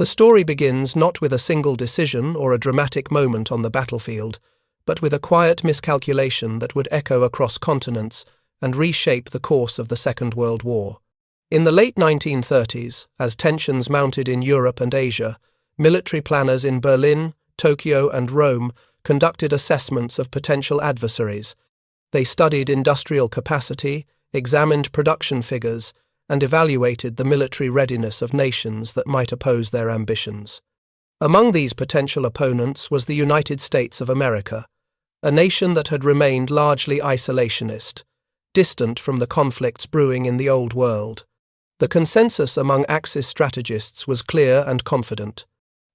The story begins not with a single decision or a dramatic moment on the battlefield, but with a quiet miscalculation that would echo across continents and reshape the course of the Second World War. In the late 1930s, as tensions mounted in Europe and Asia, military planners in Berlin, Tokyo, and Rome conducted assessments of potential adversaries. They studied industrial capacity, examined production figures, and evaluated the military readiness of nations that might oppose their ambitions. Among these potential opponents was the United States of America, a nation that had remained largely isolationist, distant from the conflicts brewing in the Old World. The consensus among Axis strategists was clear and confident.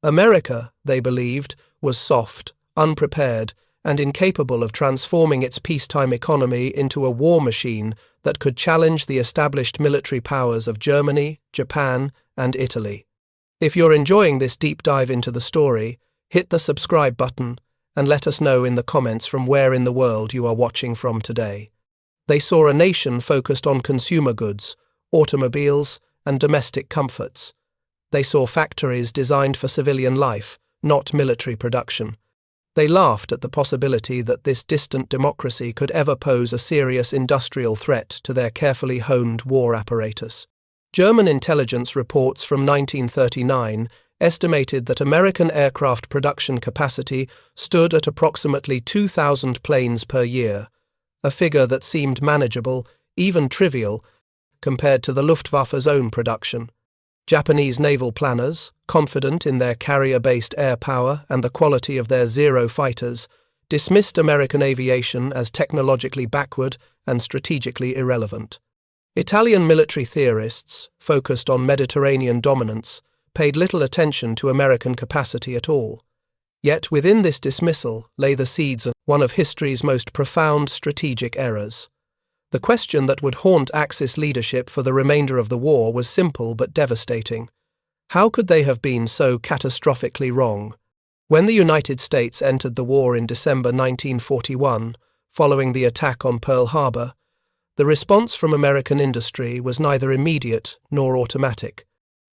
America, they believed, was soft, unprepared, and incapable of transforming its peacetime economy into a war machine that could challenge the established military powers of Germany, Japan, and Italy. If you're enjoying this deep dive into the story, hit the subscribe button and let us know in the comments from where in the world you are watching from today. They saw a nation focused on consumer goods, automobiles, and domestic comforts. They saw factories designed for civilian life, not military production. They laughed at the possibility that this distant democracy could ever pose a serious industrial threat to their carefully honed war apparatus. German intelligence reports from 1939 estimated that American aircraft production capacity stood at approximately 2,000 planes per year, a figure that seemed manageable, even trivial, compared to the Luftwaffe's own production. Japanese naval planners, confident in their carrier-based air power and the quality of their Zero fighters, dismissed American aviation as technologically backward and strategically irrelevant. Italian military theorists, focused on Mediterranean dominance, paid little attention to American capacity at all. Yet within this dismissal lay the seeds of one of history's most profound strategic errors. The question that would haunt Axis leadership for the remainder of the war was simple but devastating. How could they have been so catastrophically wrong? When the United States entered the war in December 1941, following the attack on Pearl Harbor, the response from American industry was neither immediate nor automatic.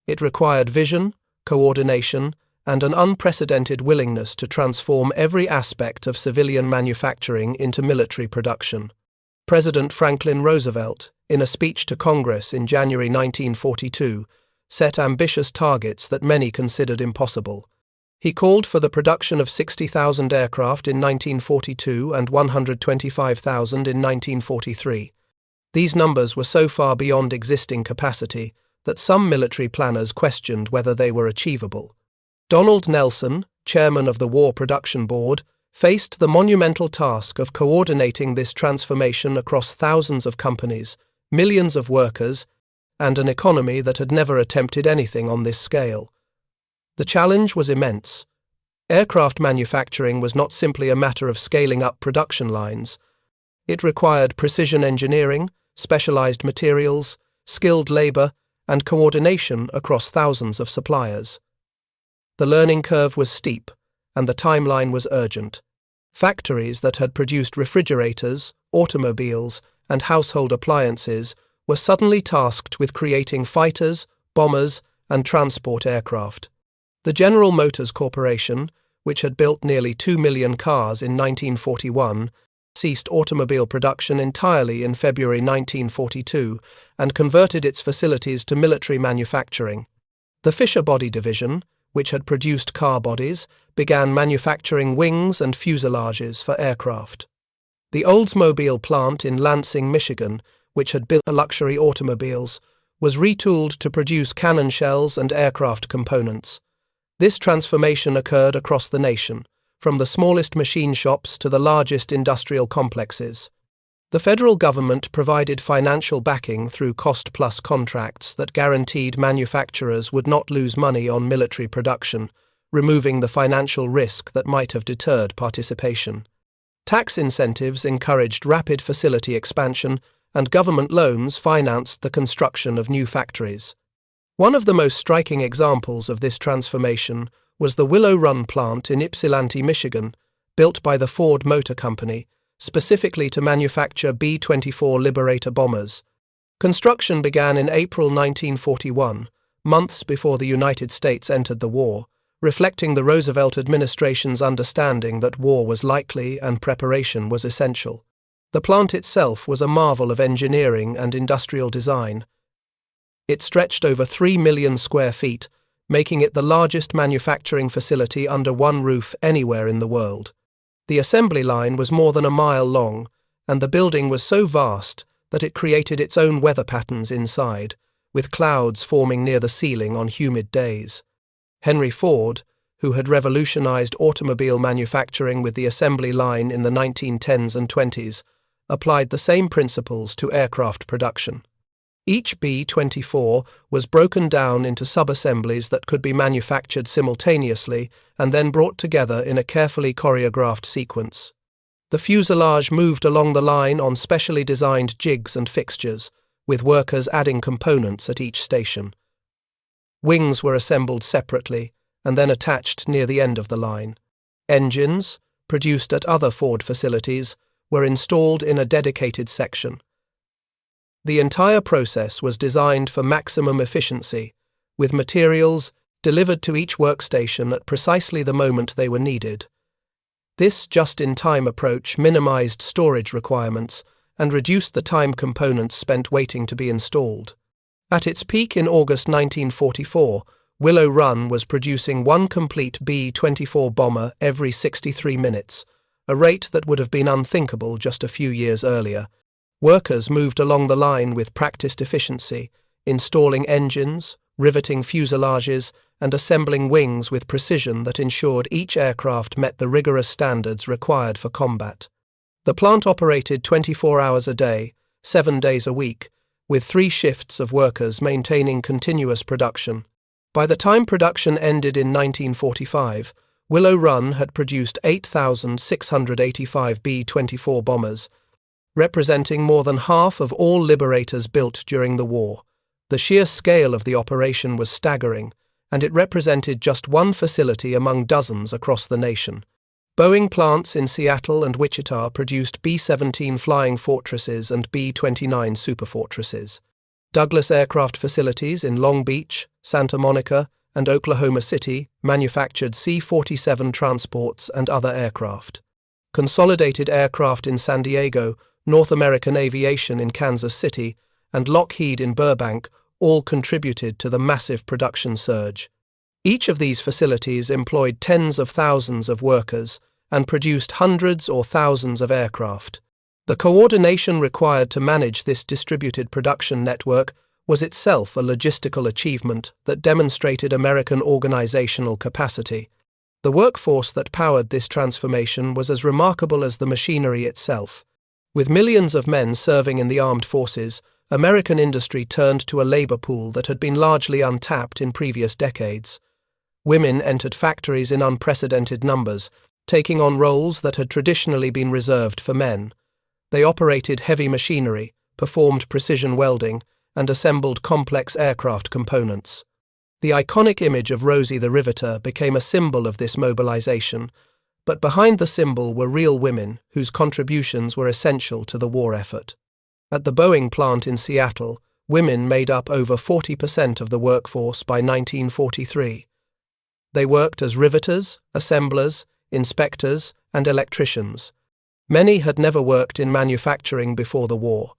It required vision, coordination, and an unprecedented willingness to transform every aspect of civilian manufacturing into military production. President Franklin Roosevelt, in a speech to Congress in January 1942, set ambitious targets that many considered impossible. He called for the production of 60,000 aircraft in 1942 and 125,000 in 1943. These numbers were so far beyond existing capacity that some military planners questioned whether they were achievable. Donald Nelson, chairman of the War Production Board, faced the monumental task of coordinating this transformation across thousands of companies, millions of workers, and an economy that had never attempted anything on this scale. The challenge was immense. Aircraft manufacturing was not simply a matter of scaling up production lines. It required precision engineering, specialized materials, skilled labor, and coordination across thousands of suppliers. The learning curve was steep, and the timeline was urgent. Factories that had produced refrigerators, automobiles, and household appliances were suddenly tasked with creating fighters, bombers, and transport aircraft. The General Motors Corporation, which had built nearly 2 million cars in 1941, ceased automobile production entirely in February 1942 and converted its facilities to military manufacturing. The Fisher Body Division, which had produced car bodies, began manufacturing wings and fuselages for aircraft. The Oldsmobile plant in Lansing, Michigan, which had built luxury automobiles, was retooled to produce cannon shells and aircraft components. This transformation occurred across the nation, from the smallest machine shops to the largest industrial complexes. The federal government provided financial backing through cost-plus contracts that guaranteed manufacturers would not lose money on military production, removing the financial risk that might have deterred participation. Tax incentives encouraged rapid facility expansion, and government loans financed the construction of new factories. One of the most striking examples of this transformation was the Willow Run plant in Ypsilanti, Michigan, built by the Ford Motor Company, specifically to manufacture B-24 Liberator bombers. Construction began in April 1941, months before the United States entered the war, reflecting the Roosevelt administration's understanding that war was likely and preparation was essential. The plant itself was a marvel of engineering and industrial design. It stretched over 3 million square feet, making it the largest manufacturing facility under one roof anywhere in the world. The assembly line was more than a mile long, and the building was so vast that it created its own weather patterns inside, with clouds forming near the ceiling on humid days. Henry Ford, who had revolutionized automobile manufacturing with the assembly line in the 1910s and 20s, applied the same principles to aircraft production. Each B-24 was broken down into sub-assemblies that could be manufactured simultaneously and then brought together in a carefully choreographed sequence. The fuselage moved along the line on specially designed jigs and fixtures, with workers adding components at each station. Wings were assembled separately and then attached near the end of the line. Engines, produced at other Ford facilities, were installed in a dedicated section. The entire process was designed for maximum efficiency, with materials delivered to each workstation at precisely the moment they were needed. This just-in-time approach minimized storage requirements and reduced the time components spent waiting to be installed. At its peak in August 1944, Willow Run was producing one complete B-24 bomber every 63 minutes, a rate that would have been unthinkable just a few years earlier. Workers moved along the line with practiced efficiency, installing engines, riveting fuselages, and assembling wings with precision that ensured each aircraft met the rigorous standards required for combat. The plant operated 24 hours a day, 7 days a week, with 3 shifts of workers maintaining continuous production. By the time production ended in 1945, Willow Run had produced 8,685 B-24 bombers, representing more than half of all Liberators built during the war. The sheer scale of the operation was staggering, and it represented just one facility among dozens across the nation. Boeing plants in Seattle and Wichita produced B-17 Flying Fortresses and B-29 Superfortresses. Douglas aircraft facilities in Long Beach, Santa Monica, and Oklahoma City manufactured C-47 transports and other aircraft. Consolidated Aircraft in San Diego, North American Aviation in Kansas City, and Lockheed in Burbank all contributed to the massive production surge. Each of these facilities employed tens of thousands of workers and produced hundreds or thousands of aircraft. The coordination required to manage this distributed production network was itself a logistical achievement that demonstrated American organizational capacity. The workforce that powered this transformation was as remarkable as the machinery itself. With millions of men serving in the armed forces, American industry turned to a labor pool that had been largely untapped in previous decades. Women entered factories in unprecedented numbers, taking on roles that had traditionally been reserved for men. They operated heavy machinery, performed precision welding, and assembled complex aircraft components. The iconic image of Rosie the Riveter became a symbol of this mobilization, but behind the symbol were real women whose contributions were essential to the war effort. At the Boeing plant in Seattle, women made up over 40% of the workforce by 1943. They worked as riveters, assemblers, inspectors, and electricians. Many had never worked in manufacturing before the war.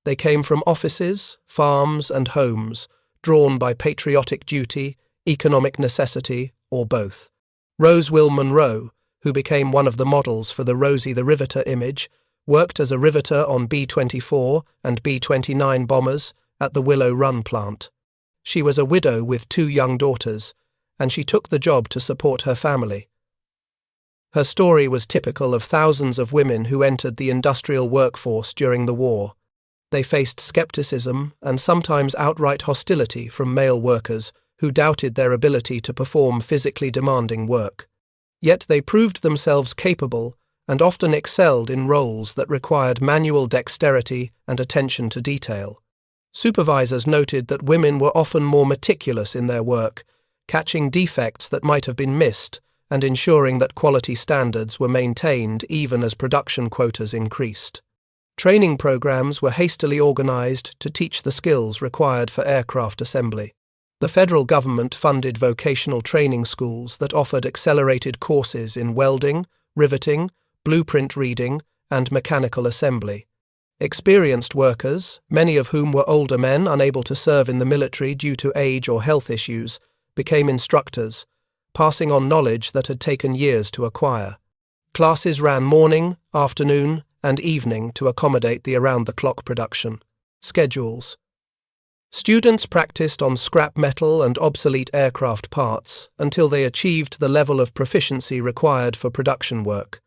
They came from offices, farms, and homes, drawn by patriotic duty, economic necessity, or both. Rose Will Monroe, who became one of the models for the Rosie the Riveter image, worked as a riveter on B-24 and B-29 bombers at the Willow Run plant. She was a widow with 2 young daughters, and she took the job to support her family. Her story was typical of thousands of women who entered the industrial workforce during the war. They faced skepticism and sometimes outright hostility from male workers who doubted their ability to perform physically demanding work. Yet they proved themselves capable and often excelled in roles that required manual dexterity and attention to detail. Supervisors noted that women were often more meticulous in their work, catching defects that might have been missed and ensuring that quality standards were maintained even as production quotas increased. Training programs were hastily organized to teach the skills required for aircraft assembly. The federal government funded vocational training schools that offered accelerated courses in welding, riveting, blueprint reading, and mechanical assembly. Experienced workers, many of whom were older men unable to serve in the military due to age or health issues, became instructors, passing on knowledge that had taken years to acquire. Classes ran morning, afternoon, and evening to accommodate the around-the-clock production schedules. Students practiced on scrap metal and obsolete aircraft parts until they achieved the level of proficiency required for production work.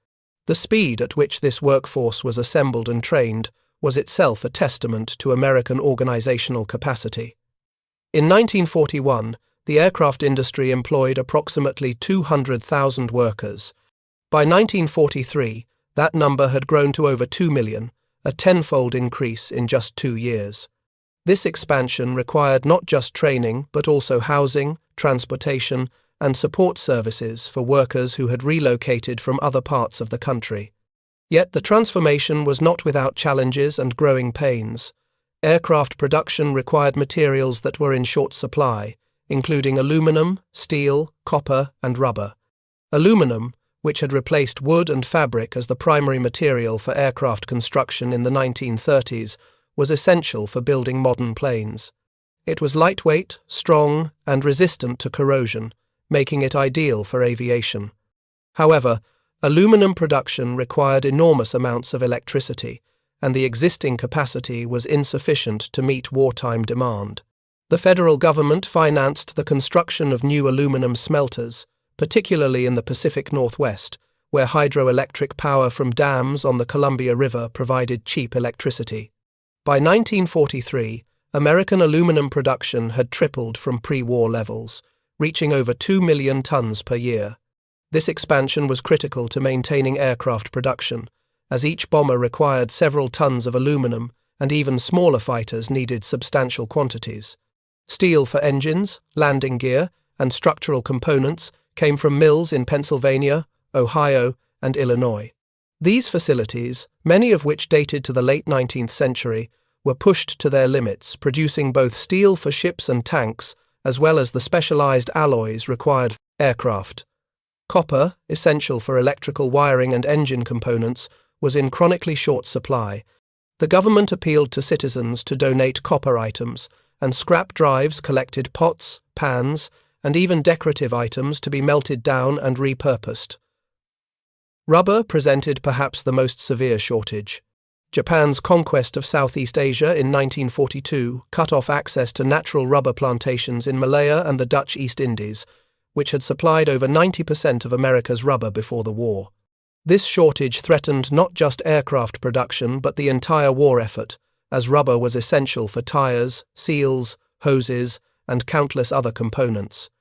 The speed at which this workforce was assembled and trained was itself a testament to American organizational capacity. In 1941, the aircraft industry employed approximately 200,000 workers. By 1943, that number had grown to over 2 million, a tenfold increase in just 2 years. This expansion required not just training but also housing, transportation, and support services for workers who had relocated from other parts of the country. Yet the transformation was not without challenges and growing pains. Aircraft production required materials that were in short supply, including aluminum, steel, copper, and rubber. Aluminum, which had replaced wood and fabric as the primary material for aircraft construction in the 1930s, was essential for building modern planes. It was lightweight, strong, and resistant to corrosion, making it ideal for aviation. However, aluminum production required enormous amounts of electricity, and the existing capacity was insufficient to meet wartime demand. The federal government financed the construction of new aluminum smelters, particularly in the Pacific Northwest, where hydroelectric power from dams on the Columbia River provided cheap electricity. By 1943, American aluminum production had tripled from pre-war levels, reaching over 2 million tons per year. This expansion was critical to maintaining aircraft production, as each bomber required several tons of aluminum, and even smaller fighters needed substantial quantities. Steel for engines, landing gear, and structural components came from mills in Pennsylvania, Ohio, and Illinois. These facilities, many of which dated to the late 19th century, were pushed to their limits, producing both steel for ships and tanks, as well as the specialized alloys required for aircraft. Copper, essential for electrical wiring and engine components, was in chronically short supply. The government appealed to citizens to donate copper items, and scrap drives collected pots, pans, and even decorative items to be melted down and repurposed. Rubber presented perhaps the most severe shortage. Japan's conquest of Southeast Asia in 1942 cut off access to natural rubber plantations in Malaya and the Dutch East Indies, which had supplied over 90% of America's rubber before the war. This shortage threatened not just aircraft production but the entire war effort, as rubber was essential for tires, seals, hoses, and countless other components.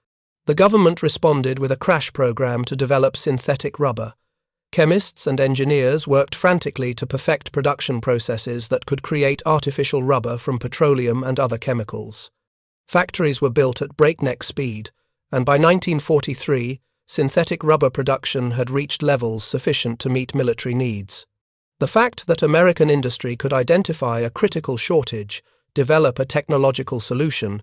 The government responded with a crash program to develop synthetic rubber. Chemists and engineers worked frantically to perfect production processes that could create artificial rubber from petroleum and other chemicals. Factories were built at breakneck speed, and by 1943, synthetic rubber production had reached levels sufficient to meet military needs. The fact that American industry could identify a critical shortage, develop a technological solution,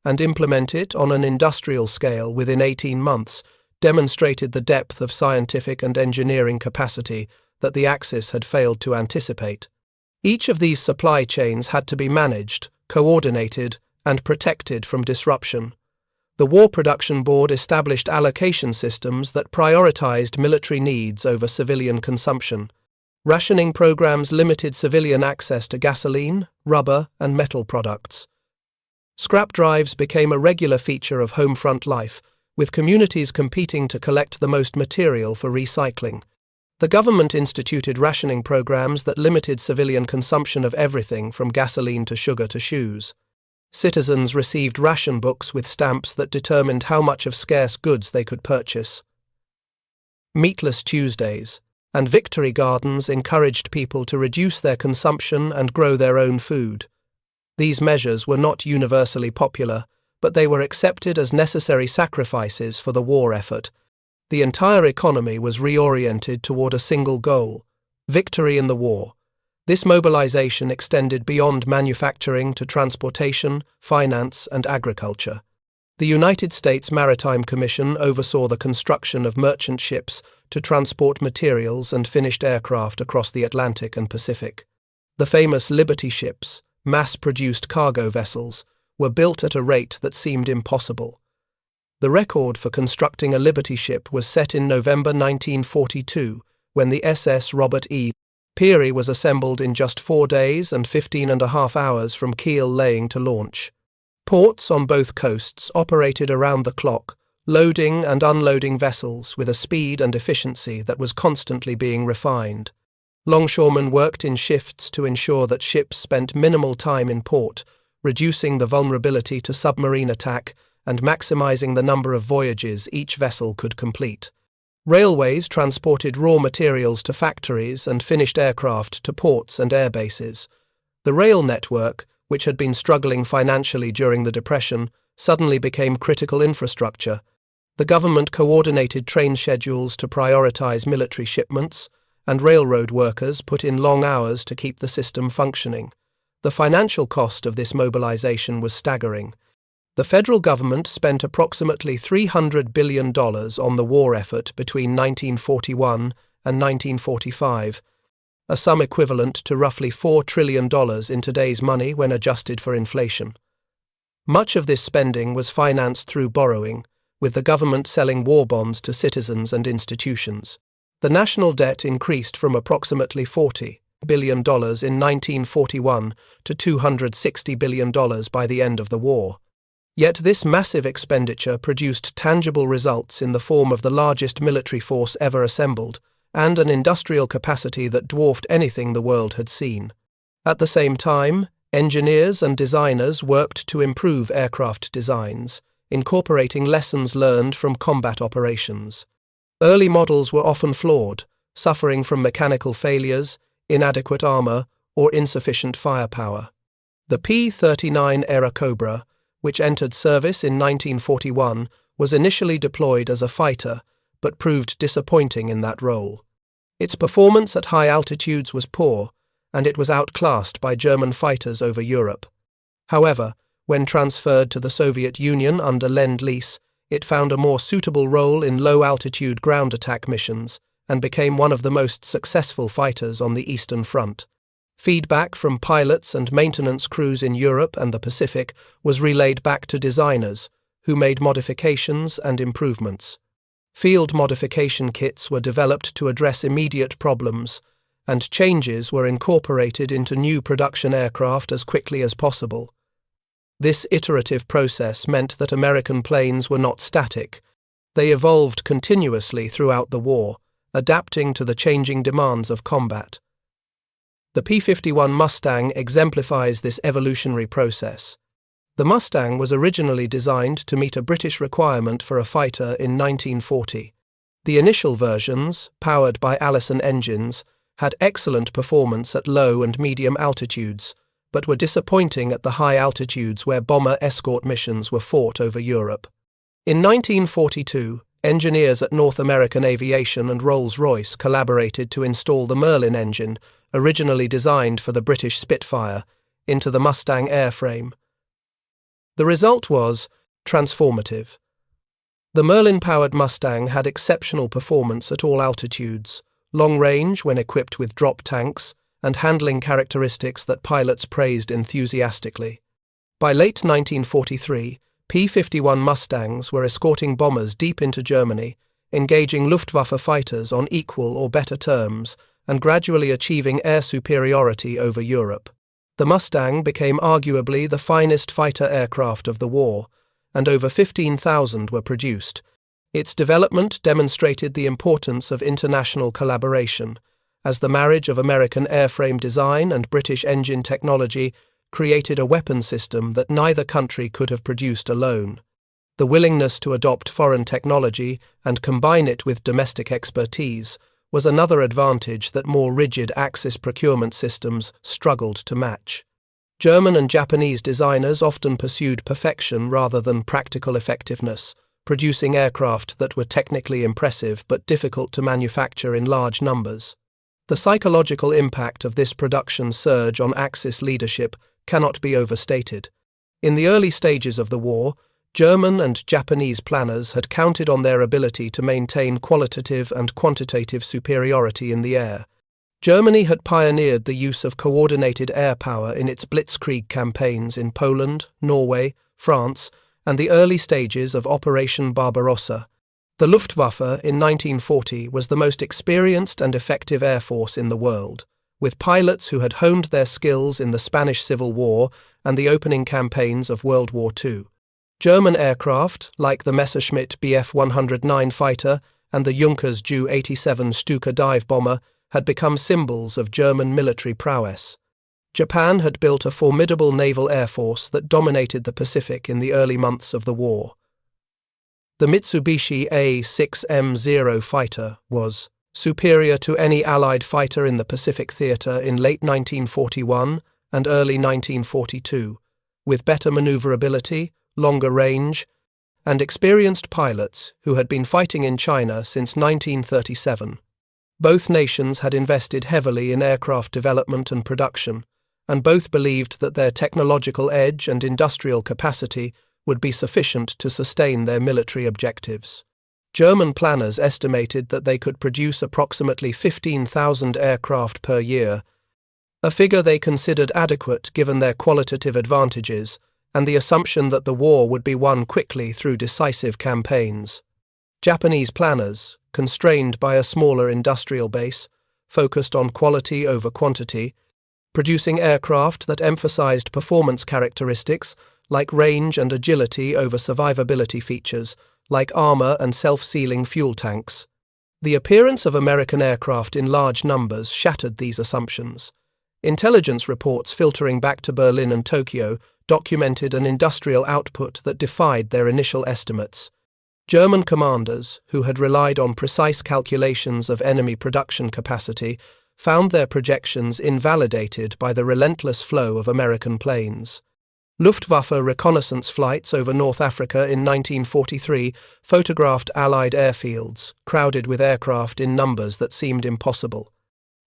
and implement it on an industrial scale within 18 months demonstrated the depth of scientific and engineering capacity that the Axis had failed to anticipate. Each of these supply chains had to be managed, coordinated, and protected from disruption. The War Production Board established allocation systems that prioritized military needs over civilian consumption. Rationing programs limited civilian access to gasoline, rubber, and metal products. Scrap drives became a regular feature of home front life, with communities competing to collect the most material for recycling. The government instituted rationing programs that limited civilian consumption of everything from gasoline to sugar to shoes. Citizens received ration books with stamps that determined how much of scarce goods they could purchase. Meatless Tuesdays and victory gardens encouraged people to reduce their consumption and grow their own food. These measures were not universally popular, but they were accepted as necessary sacrifices for the war effort. The entire economy was reoriented toward a single goal: victory in the war. This mobilization extended beyond manufacturing to transportation, finance, and agriculture. The United States Maritime Commission oversaw the construction of merchant ships to transport materials and finished aircraft across the Atlantic and Pacific. The famous Liberty ships, mass-produced cargo vessels, were built at a rate that seemed impossible. The record for constructing a Liberty ship was set in November 1942, when the SS Robert E. Peary was assembled in just 4 days and 15.5 hours from keel laying to launch. Ports on both coasts operated around the clock, loading and unloading vessels with a speed and efficiency that was constantly being refined. Longshoremen worked in shifts to ensure that ships spent minimal time in port, reducing the vulnerability to submarine attack and maximizing the number of voyages each vessel could complete. Railways transported raw materials to factories and finished aircraft to ports and air bases. The rail network, which had been struggling financially during the Depression, suddenly became critical infrastructure. The government coordinated train schedules to prioritize military shipments, and railroad workers put in long hours to keep the system functioning. The financial cost of this mobilization was staggering. The federal government spent approximately $300 billion on the war effort between 1941 and 1945, a sum equivalent to roughly $4 trillion in today's money when adjusted for inflation. Much of this spending was financed through borrowing, with the government selling war bonds to citizens and institutions. The national debt increased from approximately $40 billion in 1941 to $260 billion by the end of the war. Yet this massive expenditure produced tangible results in the form of the largest military force ever assembled, and an industrial capacity that dwarfed anything the world had seen. At the same time, engineers and designers worked to improve aircraft designs, incorporating lessons learned from combat operations. Early models were often flawed, suffering from mechanical failures, inadequate armor, or insufficient firepower. The P-39 Airacobra, which entered service in 1941, was initially deployed as a fighter, but proved disappointing in that role. Its performance at high altitudes was poor, and it was outclassed by German fighters over Europe. However, when transferred to the Soviet Union under Lend-Lease, it found a more suitable role in low-altitude ground attack missions and became one of the most successful fighters on the Eastern Front. Feedback from pilots and maintenance crews in Europe and the Pacific was relayed back to designers, who made modifications and improvements. Field modification kits were developed to address immediate problems, and changes were incorporated into new production aircraft as quickly as possible. This iterative process meant that American planes were not static. They evolved continuously throughout the war, adapting to the changing demands of combat. The P-51 Mustang exemplifies this evolutionary process. The Mustang was originally designed to meet a British requirement for a fighter in 1940. The initial versions, powered by Allison engines, had excellent performance at low and medium altitudes, but were disappointing at the high altitudes where bomber escort missions were fought over Europe. In 1942, engineers at North American Aviation and Rolls-Royce collaborated to install the Merlin engine, originally designed for the British Spitfire, into the Mustang airframe. The result was transformative. The Merlin-powered Mustang had exceptional performance at all altitudes, long range when equipped with drop tanks, and handling characteristics that pilots praised enthusiastically. By late 1943, P-51 Mustangs were escorting bombers deep into Germany, engaging Luftwaffe fighters on equal or better terms, and gradually achieving air superiority over Europe. The Mustang became arguably the finest fighter aircraft of the war, and over 15,000 were produced. Its development demonstrated the importance of international collaboration, as the marriage of American airframe design and British engine technology created a weapon system that neither country could have produced alone. The willingness to adopt foreign technology and combine it with domestic expertise was another advantage that more rigid Axis procurement systems struggled to match. German and Japanese designers often pursued perfection rather than practical effectiveness, producing aircraft that were technically impressive but difficult to manufacture in large numbers. The psychological impact of this production surge on Axis leadership cannot be overstated. In the early stages of the war, German and Japanese planners had counted on their ability to maintain qualitative and quantitative superiority in the air. Germany had pioneered the use of coordinated air power in its blitzkrieg campaigns in Poland, Norway, France, and the early stages of Operation Barbarossa. The Luftwaffe in 1940 was the most experienced and effective air force in the world, with pilots who had honed their skills in the Spanish Civil War and the opening campaigns of World War II. German aircraft, like the Messerschmitt Bf 109 fighter and the Junkers Ju 87 Stuka dive bomber, had become symbols of German military prowess. Japan had built a formidable naval air force that dominated the Pacific in the early months of the war. The Mitsubishi A6M0 fighter was superior to any Allied fighter in the Pacific theater in late 1941 and early 1942, with better maneuverability, longer range, and experienced pilots who had been fighting in China since 1937. Both nations had invested heavily in aircraft development and production, and both believed that their technological edge and industrial capacity would be sufficient to sustain their military objectives. German planners estimated that they could produce approximately 15,000 aircraft per year, a figure they considered adequate given their qualitative advantages and the assumption that the war would be won quickly through decisive campaigns. Japanese planners, constrained by a smaller industrial base, focused on quality over quantity, producing aircraft that emphasized performance characteristics like range and agility over survivability features like armor and self-sealing fuel tanks. The appearance of American aircraft in large numbers shattered these assumptions. Intelligence reports filtering back to Berlin and Tokyo documented an industrial output that defied their initial estimates. German commanders, who had relied on precise calculations of enemy production capacity, found their projections invalidated by the relentless flow of American planes. Luftwaffe reconnaissance flights over North Africa in 1943 photographed Allied airfields, crowded with aircraft in numbers that seemed impossible.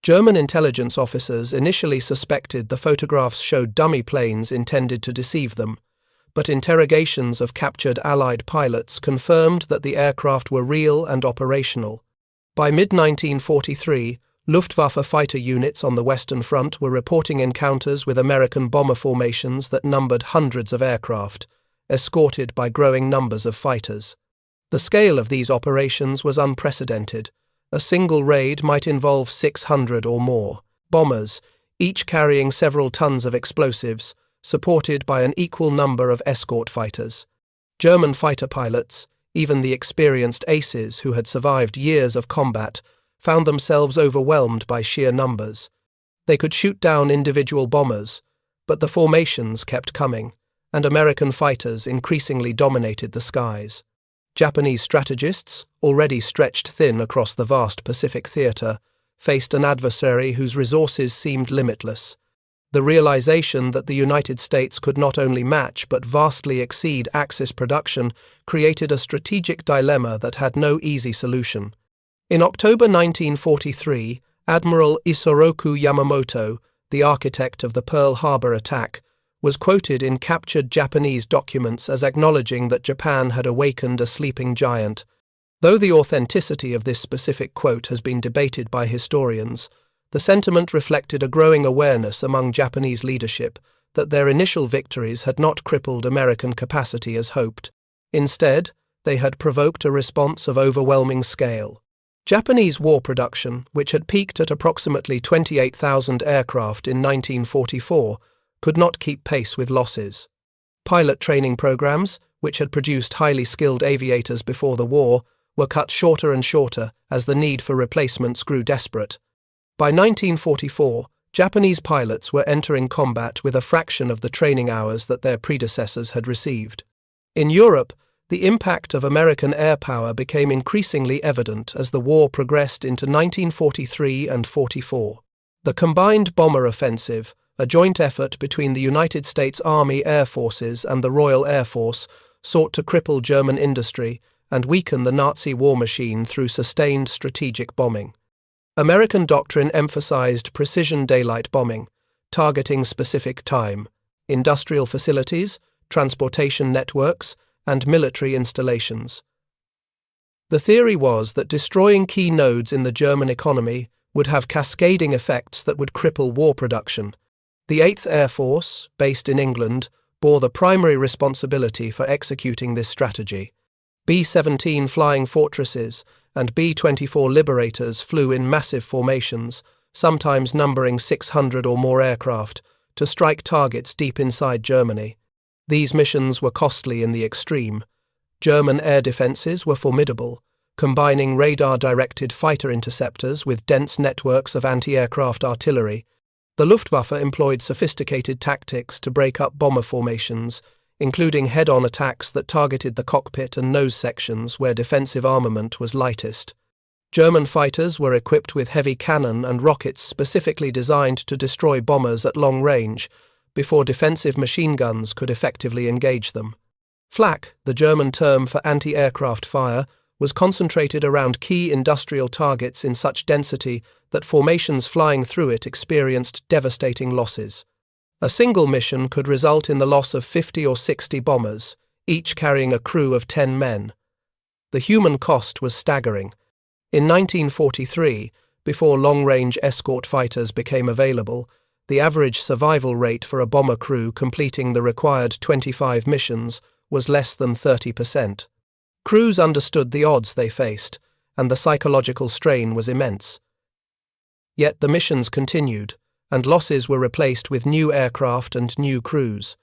German intelligence officers initially suspected the photographs showed dummy planes intended to deceive them, but interrogations of captured Allied pilots confirmed that the aircraft were real and operational. By mid-1943, Luftwaffe fighter units on the Western Front were reporting encounters with American bomber formations that numbered hundreds of aircraft, escorted by growing numbers of fighters. The scale of these operations was unprecedented. A single raid might involve 600 or more bombers, each carrying several tons of explosives, supported by an equal number of escort fighters. German fighter pilots, even the experienced aces who had survived years of combat, found themselves overwhelmed by sheer numbers. They could shoot down individual bombers, but the formations kept coming, and American fighters increasingly dominated the skies. Japanese strategists, already stretched thin across the vast Pacific theater, faced an adversary whose resources seemed limitless. The realization that the United States could not only match but vastly exceed Axis production created a strategic dilemma that had no easy solution. In October 1943, Admiral Isoroku Yamamoto, the architect of the Pearl Harbor attack, was quoted in captured Japanese documents as acknowledging that Japan had awakened a sleeping giant. Though the authenticity of this specific quote has been debated by historians, the sentiment reflected a growing awareness among Japanese leadership that their initial victories had not crippled American capacity as hoped. Instead, they had provoked a response of overwhelming scale. Japanese war production, which had peaked at approximately 28,000 aircraft in 1944, could not keep pace with losses. Pilot training programs, which had produced highly skilled aviators before the war, were cut shorter and shorter as the need for replacements grew desperate. By 1944, Japanese pilots were entering combat with a fraction of the training hours that their predecessors had received. In Europe, the impact of American air power became increasingly evident as the war progressed into 1943 and 44. The combined bomber offensive, a joint effort between the United States Army Air Forces and the Royal Air Force, sought to cripple German industry and weaken the Nazi war machine through sustained strategic bombing. American doctrine emphasized precision daylight bombing, targeting specific time, industrial facilities, transportation networks, and military installations. The theory was that destroying key nodes in the German economy would have cascading effects that would cripple war production. The 8th Air Force, based in England, bore the primary responsibility for executing this strategy. B-17 Flying Fortresses and B-24 Liberators flew in massive formations, sometimes numbering 600 or more aircraft, to strike targets deep inside Germany. These missions were costly in the extreme. German air defences were formidable, combining radar-directed fighter interceptors with dense networks of anti-aircraft artillery. The Luftwaffe employed sophisticated tactics to break up bomber formations, including head-on attacks that targeted the cockpit and nose sections where defensive armament was lightest. German fighters were equipped with heavy cannon and rockets specifically designed to destroy bombers at long range, before defensive machine guns could effectively engage them. Flak, the German term for anti-aircraft fire, was concentrated around key industrial targets in such density that formations flying through it experienced devastating losses. A single mission could result in the loss of 50 or 60 bombers, each carrying a crew of 10 men. The human cost was staggering. In 1943, before long-range escort fighters became available, the average survival rate for a bomber crew completing the required 25 missions was less than 30%. Crews understood the odds they faced, and the psychological strain was immense. Yet the missions continued, and losses were replaced with new aircraft and new crews.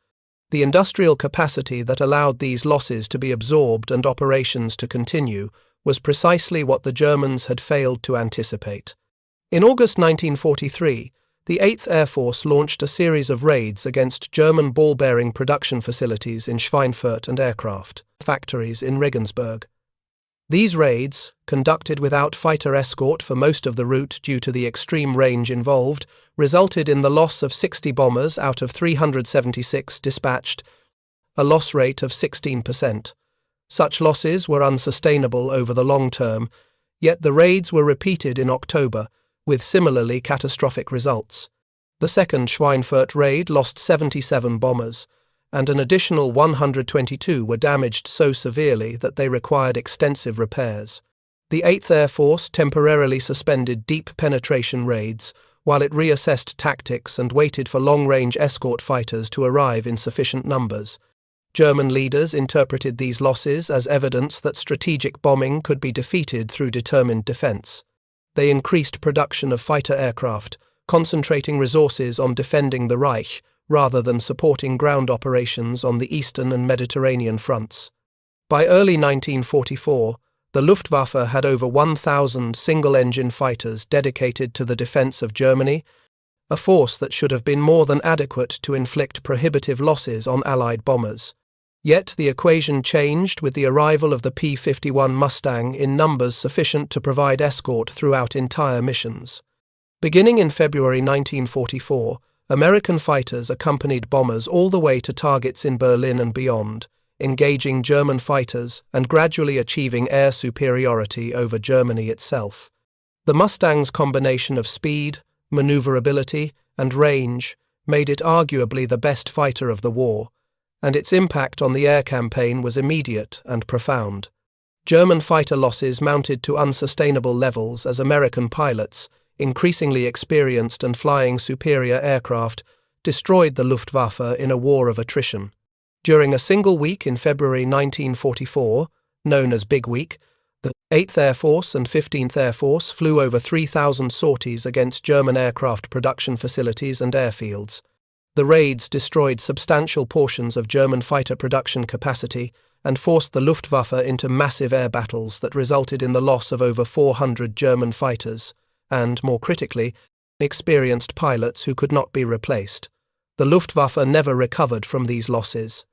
The industrial capacity that allowed these losses to be absorbed and operations to continue was precisely what the Germans had failed to anticipate. In August 1943, the 8th Air Force launched a series of raids against German ball-bearing production facilities in Schweinfurt and aircraft factories in Regensburg. These raids, conducted without fighter escort for most of the route due to the extreme range involved, resulted in the loss of 60 bombers out of 376 dispatched, a loss rate of 16%. Such losses were unsustainable over the long term, yet the raids were repeated in October, with similarly catastrophic results. The second Schweinfurt raid lost 77 bombers, and an additional 122 were damaged so severely that they required extensive repairs. The 8th Air Force temporarily suspended deep penetration raids, while it reassessed tactics and waited for long-range escort fighters to arrive in sufficient numbers. German leaders interpreted these losses as evidence that strategic bombing could be defeated through determined defense. They increased production of fighter aircraft, concentrating resources on defending the Reich rather than supporting ground operations on the Eastern and Mediterranean fronts. By early 1944, the Luftwaffe had over 1,000 single-engine fighters dedicated to the defense of Germany, a force that should have been more than adequate to inflict prohibitive losses on Allied bombers. Yet the equation changed with the arrival of the P-51 Mustang in numbers sufficient to provide escort throughout entire missions. Beginning in February 1944, American fighters accompanied bombers all the way to targets in Berlin and beyond, engaging German fighters and gradually achieving air superiority over Germany itself. The Mustang's combination of speed, maneuverability, and range made it arguably the best fighter of the war, and its impact on the air campaign was immediate and profound. German fighter losses mounted to unsustainable levels as American pilots, increasingly experienced and flying superior aircraft, destroyed the Luftwaffe in a war of attrition. During a single week in February 1944, known as Big Week, the 8th Air Force and 15th Air Force flew over 3,000 sorties against German aircraft production facilities and airfields. The raids destroyed substantial portions of German fighter production capacity and forced the Luftwaffe into massive air battles that resulted in the loss of over 400 German fighters and, more critically, experienced pilots who could not be replaced. The Luftwaffe never recovered from these losses.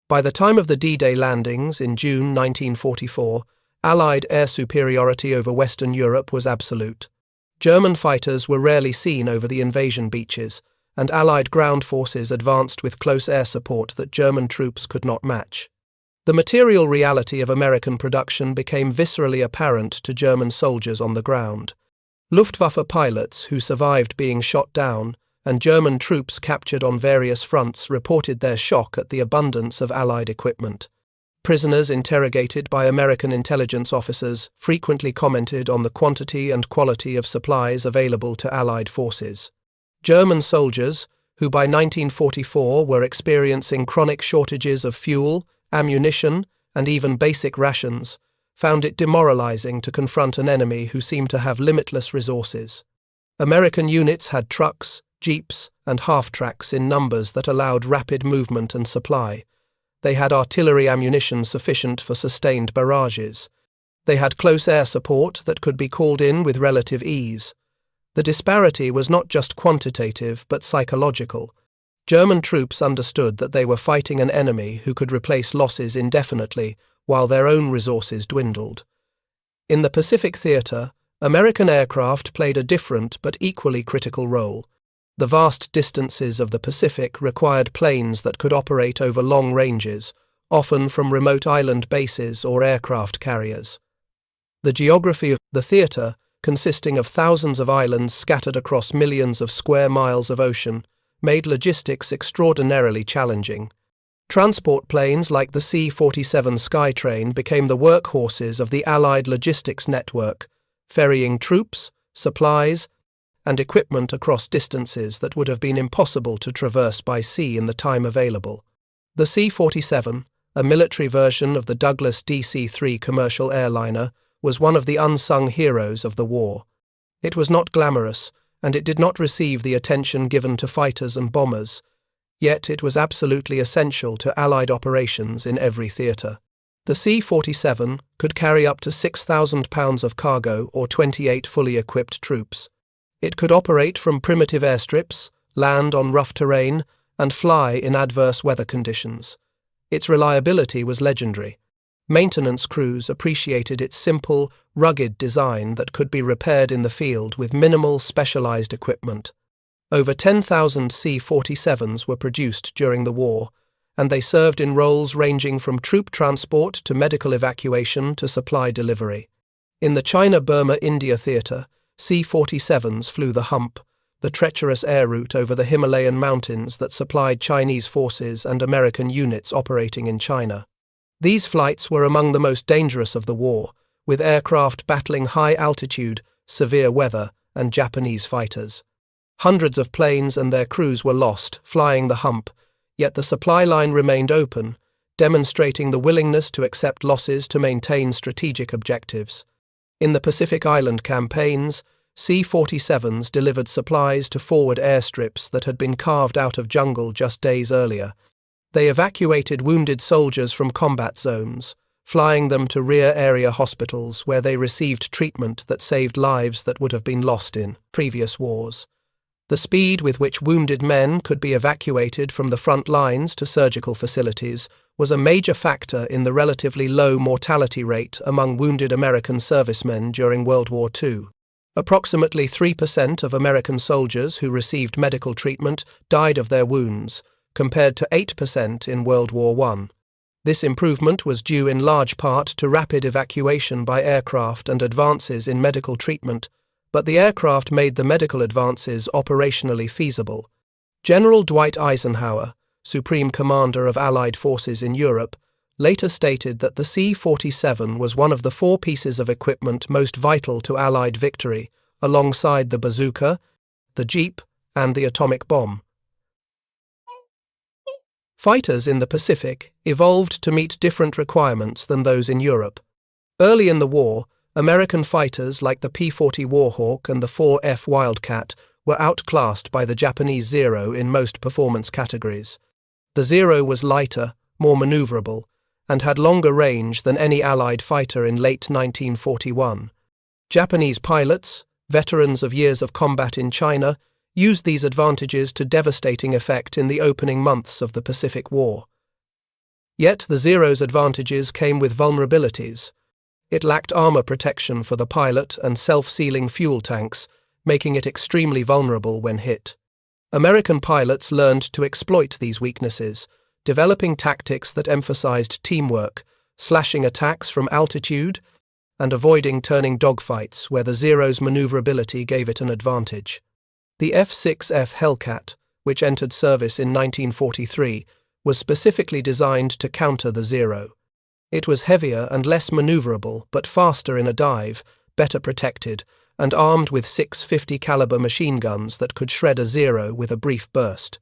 By the time of the D-Day landings in June 1944, Allied air superiority over Western Europe was absolute. German fighters were rarely seen over the invasion beaches, and Allied ground forces advanced with close air support that German troops could not match. The material reality of American production became viscerally apparent to German soldiers on the ground. Luftwaffe pilots who survived being shot down and German troops captured on various fronts reported their shock at the abundance of Allied equipment. Prisoners interrogated by American intelligence officers frequently commented on the quantity and quality of supplies available to Allied forces. German soldiers, who by 1944 were experiencing chronic shortages of fuel, ammunition, and even basic rations, found it demoralizing to confront an enemy who seemed to have limitless resources. American units had trucks, jeeps, and half-tracks in numbers that allowed rapid movement and supply. They had artillery ammunition sufficient for sustained barrages. They had close air support that could be called in with relative ease. The disparity was not just quantitative but psychological. German troops understood that they were fighting an enemy who could replace losses indefinitely while their own resources dwindled. In the Pacific theater, American aircraft played a different but equally critical role. The vast distances of the Pacific required planes that could operate over long ranges, often from remote island bases or aircraft carriers. The geography of the theater, consisting of thousands of islands scattered across millions of square miles of ocean, made logistics extraordinarily challenging. Transport planes like the C-47 Skytrain became the workhorses of the Allied logistics network, ferrying troops, supplies, and equipment across distances that would have been impossible to traverse by sea in the time available. The C-47, a military version of the Douglas DC-3 commercial airliner, was one of the unsung heroes of the war. It was not glamorous, and it did not receive the attention given to fighters and bombers, yet it was absolutely essential to Allied operations in every theatre. The C-47 could carry up to 6,000 pounds of cargo or 28 fully equipped troops. It could operate from primitive airstrips, land on rough terrain, and fly in adverse weather conditions. Its reliability was legendary. Maintenance crews appreciated its simple, rugged design that could be repaired in the field with minimal specialized equipment. Over 10,000 C-47s were produced during the war, and they served in roles ranging from troop transport to medical evacuation to supply delivery. In the China-Burma-India theatre, C-47s flew the hump, the treacherous air route over the Himalayan mountains that supplied Chinese forces and American units operating in China. These flights were among the most dangerous of the war, with aircraft battling high altitude, severe weather, and Japanese fighters. Hundreds of planes and their crews were lost, flying the hump, yet the supply line remained open, demonstrating the willingness to accept losses to maintain strategic objectives. In the Pacific Island campaigns, C-47s delivered supplies to forward airstrips that had been carved out of jungle just days earlier. They evacuated wounded soldiers from combat zones, flying them to rear area hospitals where they received treatment that saved lives that would have been lost in previous wars. The speed with which wounded men could be evacuated from the front lines to surgical facilities was a major factor in the relatively low mortality rate among wounded American servicemen during World War II. Approximately 3% of American soldiers who received medical treatment died of their wounds, compared to 8% in World War I. This improvement was due in large part to rapid evacuation by aircraft and advances in medical treatment, but the aircraft made the medical advances operationally feasible. General Dwight Eisenhower, Supreme Commander of Allied forces in Europe, later stated that the C-47 was one of the 4 pieces of equipment most vital to Allied victory, alongside the bazooka, the jeep, and the atomic bomb. Fighters in the Pacific evolved to meet different requirements than those in Europe. Early in the war, American fighters like the P-40 Warhawk and the 4F Wildcat were outclassed by the Japanese Zero in most performance categories. The Zero was lighter, more maneuverable, and had longer range than any Allied fighter in late 1941. Japanese pilots, veterans of years of combat in China, used these advantages to devastating effect in the opening months of the Pacific War. Yet the Zero's advantages came with vulnerabilities. It lacked armor protection for the pilot and self-sealing fuel tanks, making it extremely vulnerable when hit. American pilots learned to exploit these weaknesses, developing tactics that emphasized teamwork, slashing attacks from altitude, and avoiding turning dogfights where the Zero's maneuverability gave it an advantage. The F-6F Hellcat, which entered service in 1943, was specifically designed to counter the Zero. It was heavier and less maneuverable, but faster in a dive, better protected, and armed with 650 caliber machine guns that could shred a Zero with a brief burst.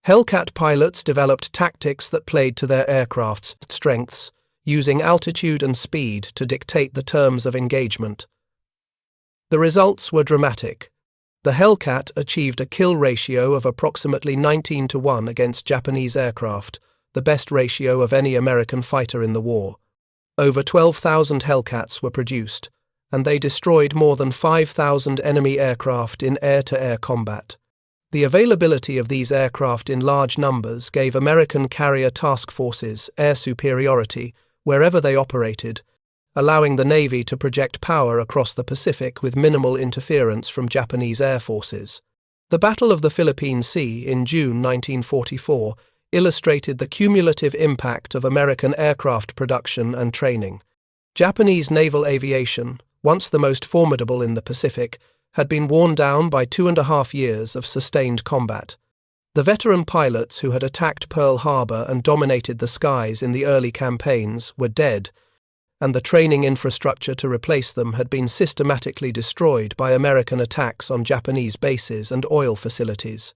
Hellcat pilots developed tactics that played to their aircraft's strengths, using altitude and speed to dictate the terms of engagement. The results were dramatic. The Hellcat achieved a kill ratio of approximately 19-1 against Japanese aircraft, the best ratio of any American fighter in the war. Over 12,000 Hellcats were produced, and they destroyed more than 5,000 enemy aircraft in air-to-air combat. The availability of these aircraft in large numbers gave American carrier task forces air superiority wherever they operated, allowing the Navy to project power across the Pacific with minimal interference from Japanese air forces. The Battle of the Philippine Sea in June 1944 illustrated the cumulative impact of American aircraft production and training. Japanese naval aviation, once the most formidable in the Pacific, had been worn down by 2.5 years of sustained combat. The veteran pilots who had attacked Pearl Harbor and dominated the skies in the early campaigns were dead, and the training infrastructure to replace them had been systematically destroyed by American attacks on Japanese bases and oil facilities.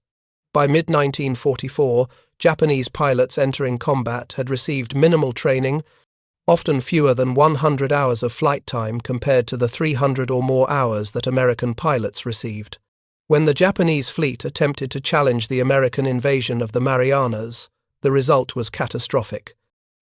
By mid-1944, Japanese pilots entering combat had received minimal training, often fewer than 100 hours of flight time compared to the 300 or more hours that American pilots received. When the Japanese fleet attempted to challenge the American invasion of the Marianas, the result was catastrophic.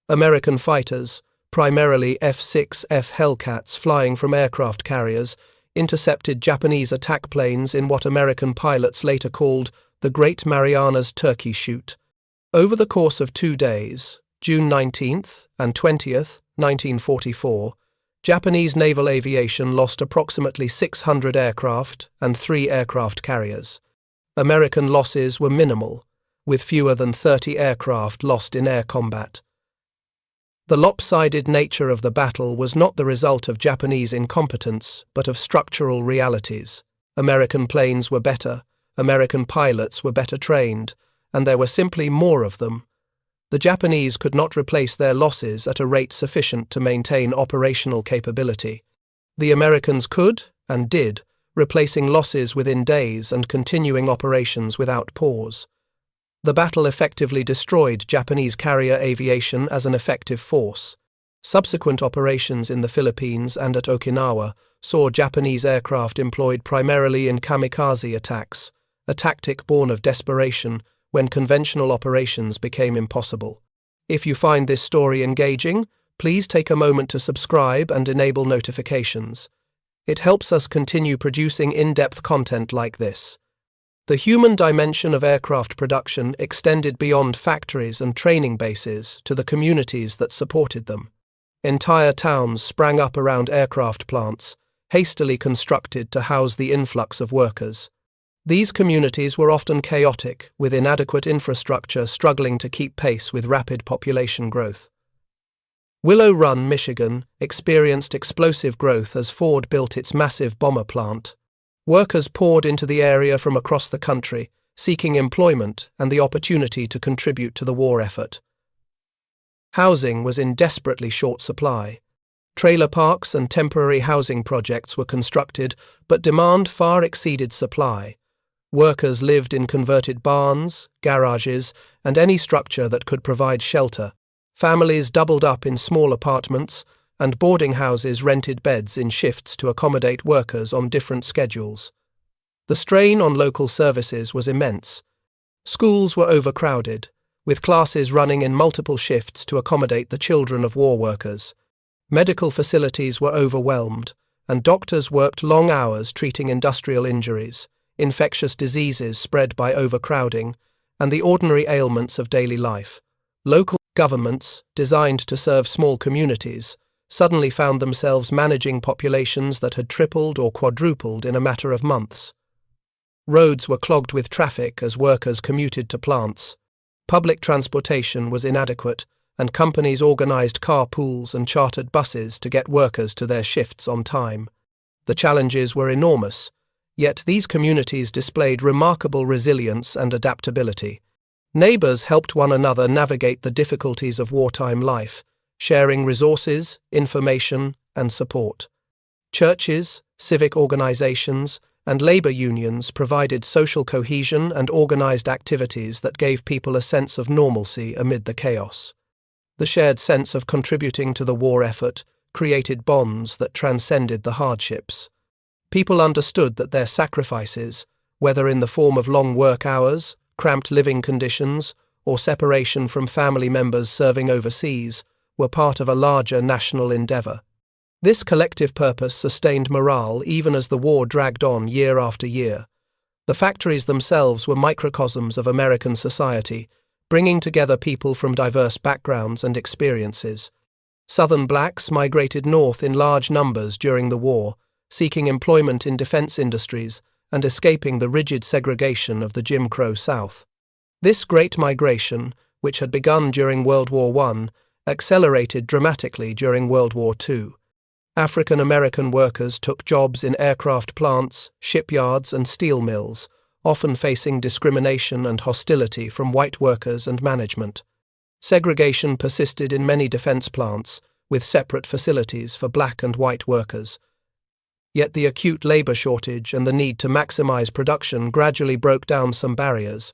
American fighters, primarily F-6F Hellcats flying from aircraft carriers, intercepted Japanese attack planes in what American pilots later called the Great Marianas Turkey Shoot. Over the course of 2 days, June 19th and 20th, 1944, Japanese naval aviation lost approximately 600 aircraft and 3 aircraft carriers. American losses were minimal, with fewer than 30 aircraft lost in air combat. The lopsided nature of the battle was not the result of Japanese incompetence, but of structural realities. American planes were better, American pilots were better trained, and there were simply more of them. The Japanese could not replace their losses at a rate sufficient to maintain operational capability. The Americans could, and did, replacing losses within days and continuing operations without pause. The battle effectively destroyed Japanese carrier aviation as an effective force. Subsequent operations in the Philippines and at Okinawa saw Japanese aircraft employed primarily in kamikaze attacks, a tactic born of desperation when conventional operations became impossible. If you find this story engaging, please take a moment to subscribe and enable notifications. It helps us continue producing in-depth content like this. The human dimension of aircraft production extended beyond factories and training bases to the communities that supported them. Entire towns sprang up around aircraft plants, hastily constructed to house the influx of workers. These communities were often chaotic, with inadequate infrastructure struggling to keep pace with rapid population growth. Willow Run, Michigan, experienced explosive growth as Ford built its massive bomber plant. Workers poured into the area from across the country, seeking employment and the opportunity to contribute to the war effort. Housing was in desperately short supply. Trailer parks and temporary housing projects were constructed, but demand far exceeded supply. Workers lived in converted barns, garages, and any structure that could provide shelter. Families doubled up in small apartments, and boarding houses rented beds in shifts to accommodate workers on different schedules. The strain on local services was immense. Schools were overcrowded, with classes running in multiple shifts to accommodate the children of war workers. Medical facilities were overwhelmed, and doctors worked long hours treating industrial injuries, infectious diseases spread by overcrowding, and the ordinary ailments of daily life. Local governments, designed to serve small communities, suddenly found themselves managing populations that had tripled or quadrupled in a matter of months. Roads were clogged with traffic as workers commuted to plants. Public transportation was inadequate, and companies organized car pools and chartered buses to get workers to their shifts on time. The challenges were enormous, yet these communities displayed remarkable resilience and adaptability. Neighbors helped one another navigate the difficulties of wartime life, sharing resources, information, and support. Churches, civic organizations, and labor unions provided social cohesion and organized activities that gave people a sense of normalcy amid the chaos. The shared sense of contributing to the war effort created bonds that transcended the hardships. People understood that their sacrifices, whether in the form of long work hours, cramped living conditions, or separation from family members serving overseas, were part of a larger national endeavor. This collective purpose sustained morale even as the war dragged on year after year. The factories themselves were microcosms of American society, bringing together people from diverse backgrounds and experiences. Southern blacks migrated north in large numbers during the war, seeking employment in defense industries and escaping the rigid segregation of the Jim Crow South. This great migration, which had begun during World War I, accelerated dramatically during World War II. African American workers took jobs in aircraft plants, shipyards, and steel mills, often facing discrimination and hostility from white workers and management. Segregation persisted in many defense plants, with separate facilities for black and white workers. Yet the acute labor shortage and the need to maximize production gradually broke down some barriers.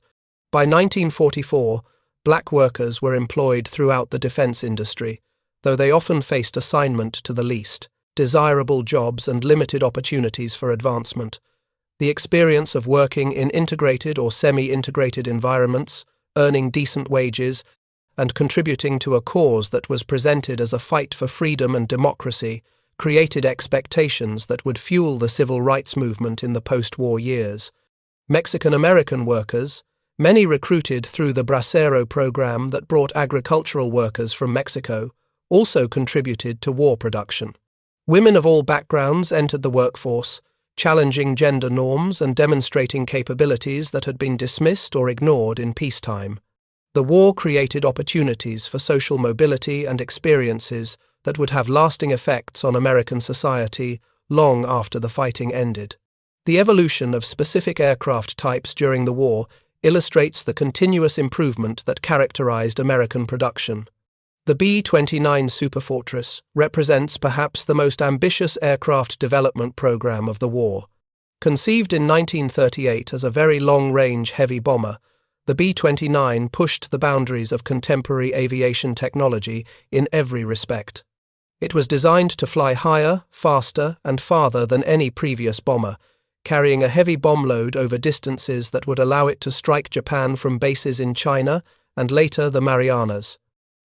By 1944, black workers were employed throughout the defense industry, though they often faced assignment to the least desirable jobs and limited opportunities for advancement. The experience of working in integrated or semi-integrated environments, earning decent wages, and contributing to a cause that was presented as a fight for freedom and democracy created expectations that would fuel the civil rights movement in the post-war years. Mexican-American workers, many recruited through the Bracero program that brought agricultural workers from Mexico, also contributed to war production. Women of all backgrounds entered the workforce, challenging gender norms and demonstrating capabilities that had been dismissed or ignored in peacetime. The war created opportunities for social mobility and experiences that would have lasting effects on American society long after the fighting ended. The evolution of specific aircraft types during the war illustrates the continuous improvement that characterized American production. The B-29 Superfortress represents perhaps the most ambitious aircraft development program of the war. Conceived in 1938 as a very long-range heavy bomber, the B-29 pushed the boundaries of contemporary aviation technology in every respect. It was designed to fly higher, faster, and farther than any previous bomber, carrying a heavy bomb load over distances that would allow it to strike Japan from bases in China and later the Marianas.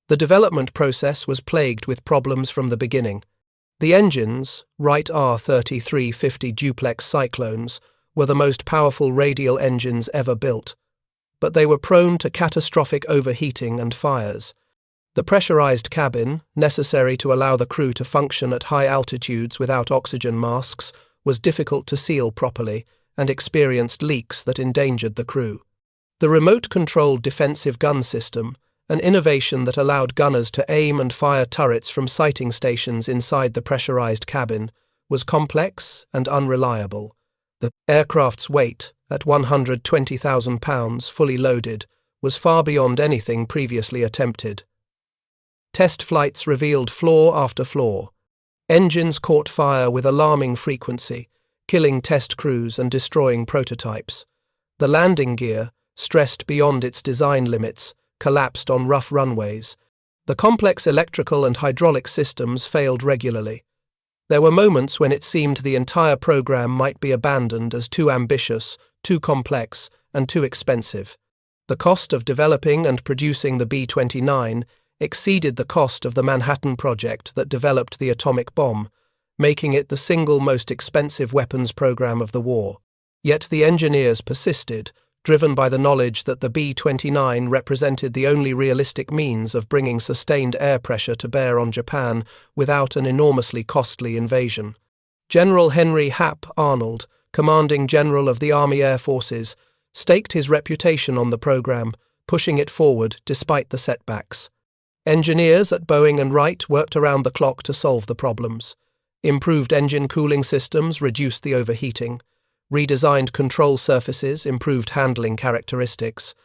The development process was plagued with problems from the beginning. The engines, Wright R3350 duplex Cyclones, were the most powerful radial engines ever built, but they were prone to catastrophic overheating and fires. The pressurized cabin, necessary to allow the crew to function at high altitudes without oxygen masks, was difficult to seal properly and experienced leaks that endangered the crew. The remote-controlled defensive gun system, an innovation that allowed gunners to aim and fire turrets from sighting stations inside the pressurized cabin, was complex and unreliable. The aircraft's weight, at 120,000 pounds fully loaded, was far beyond anything previously attempted. Test flights revealed flaw after flaw. Engines caught fire with alarming frequency, killing test crews and destroying prototypes. The landing gear, stressed beyond its design limits, collapsed on rough runways. The complex electrical and hydraulic systems failed regularly. There were moments when it seemed the entire program might be abandoned as too ambitious, too complex, and too expensive. The cost of developing and producing the B-29 exceeded the cost of the Manhattan Project that developed the atomic bomb, making it the single most expensive weapons program of the war. Yet the engineers persisted, driven by the knowledge that the B-29 represented the only realistic means of bringing sustained air pressure to bear on Japan without an enormously costly invasion. General Henry Hap Arnold, commanding general of the Army Air Forces, staked his reputation on the program, pushing it forward despite the setbacks. Engineers at Boeing and Wright worked around the clock to solve the problems. Improved engine cooling systems reduced the overheating. Redesigned control surfaces improved handling characteristics.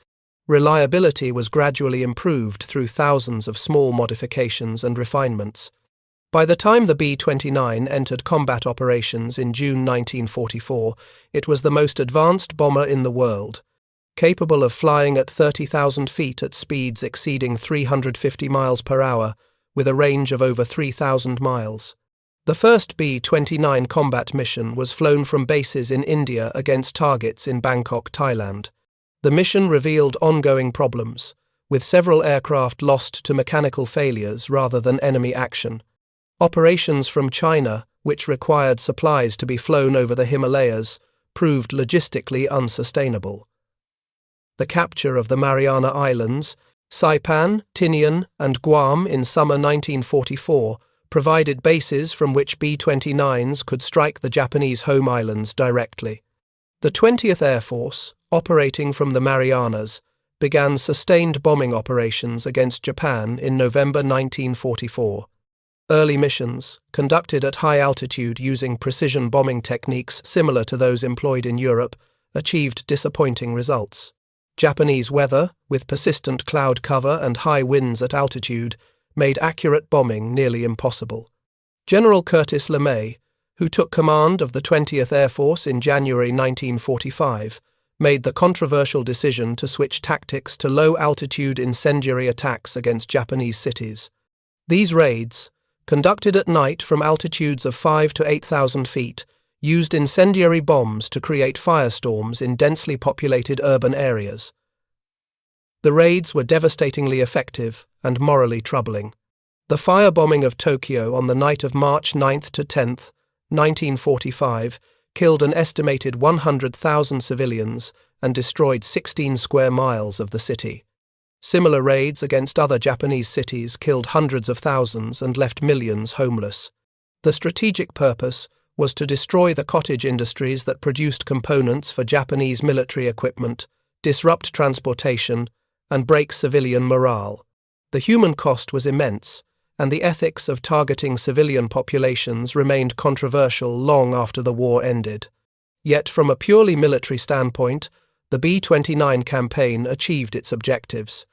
Reliability was gradually improved through thousands of small modifications and refinements. By the time the B-29 entered combat operations in June 1944, it was the most advanced bomber in the world, capable of flying at 30,000 feet at speeds exceeding 350 miles per hour, with a range of over 3,000 miles. The first B-29 combat mission was flown from bases in India against targets in Bangkok, Thailand. The mission revealed ongoing problems, with several aircraft lost to mechanical failures rather than enemy action. Operations from China, which required supplies to be flown over the Himalayas, proved logistically unsustainable. The capture of the Mariana Islands, Saipan, Tinian, and Guam in summer 1944 provided bases from which B-29s could strike the Japanese home islands directly. The 20th Air Force, operating from the Marianas, began sustained bombing operations against Japan in November 1944. Early missions, conducted at high altitude using precision bombing techniques similar to those employed in Europe, achieved disappointing results. Japanese weather, with persistent cloud cover and high winds at altitude, made accurate bombing nearly impossible. General Curtis LeMay, who took command of the 20th Air Force in January 1945, made the controversial decision to switch tactics to low-altitude incendiary attacks against Japanese cities. These raids, conducted at night from altitudes of 5,000 to 8,000 feet, used incendiary bombs to create firestorms in densely populated urban areas. The raids were devastatingly effective and morally troubling. The firebombing of Tokyo on the night of March 9th to 10th, 1945, killed an estimated 100,000 civilians and destroyed 16 square miles of the city. Similar raids against other Japanese cities killed hundreds of thousands and left millions homeless. The strategic purpose was to destroy the cottage industries that produced components for Japanese military equipment, disrupt transportation, and break civilian morale. The human cost was immense, and the ethics of targeting civilian populations remained controversial long after the war ended. Yet from a purely military standpoint, the B-29 campaign achieved its objectives.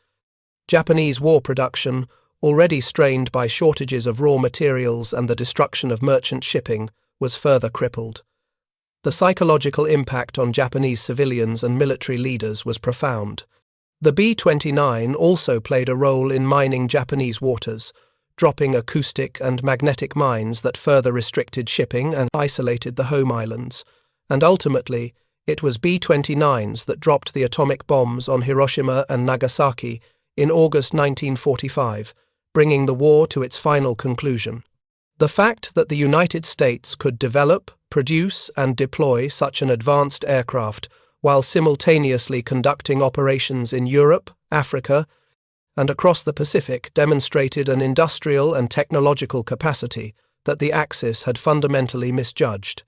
Japanese war production, already strained by shortages of raw materials and the destruction of merchant shipping, was further crippled. The psychological impact on Japanese civilians and military leaders was profound. The B-29 also played a role in mining Japanese waters, dropping acoustic and magnetic mines that further restricted shipping and isolated the home islands, and ultimately, it was B-29s that dropped the atomic bombs on Hiroshima and Nagasaki in August 1945, bringing the war to its final conclusion. The fact that the United States could develop, produce, and deploy such an advanced aircraft while simultaneously conducting operations in Europe, Africa, and across the Pacific demonstrated an industrial and technological capacity that the Axis had fundamentally misjudged.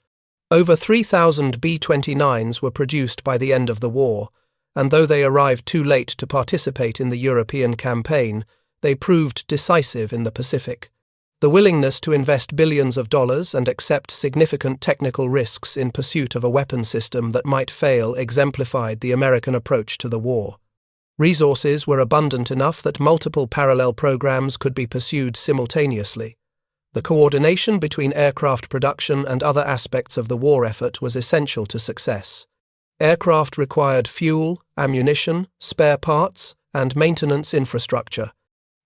Over 3,000 B-29s were produced by the end of the war, and though they arrived too late to participate in the European campaign, they proved decisive in the Pacific. The willingness to invest billions of dollars and accept significant technical risks in pursuit of a weapon system that might fail exemplified the American approach to the war. Resources were abundant enough that multiple parallel programs could be pursued simultaneously. The coordination between aircraft production and other aspects of the war effort was essential to success. Aircraft required fuel, ammunition, spare parts, and maintenance infrastructure.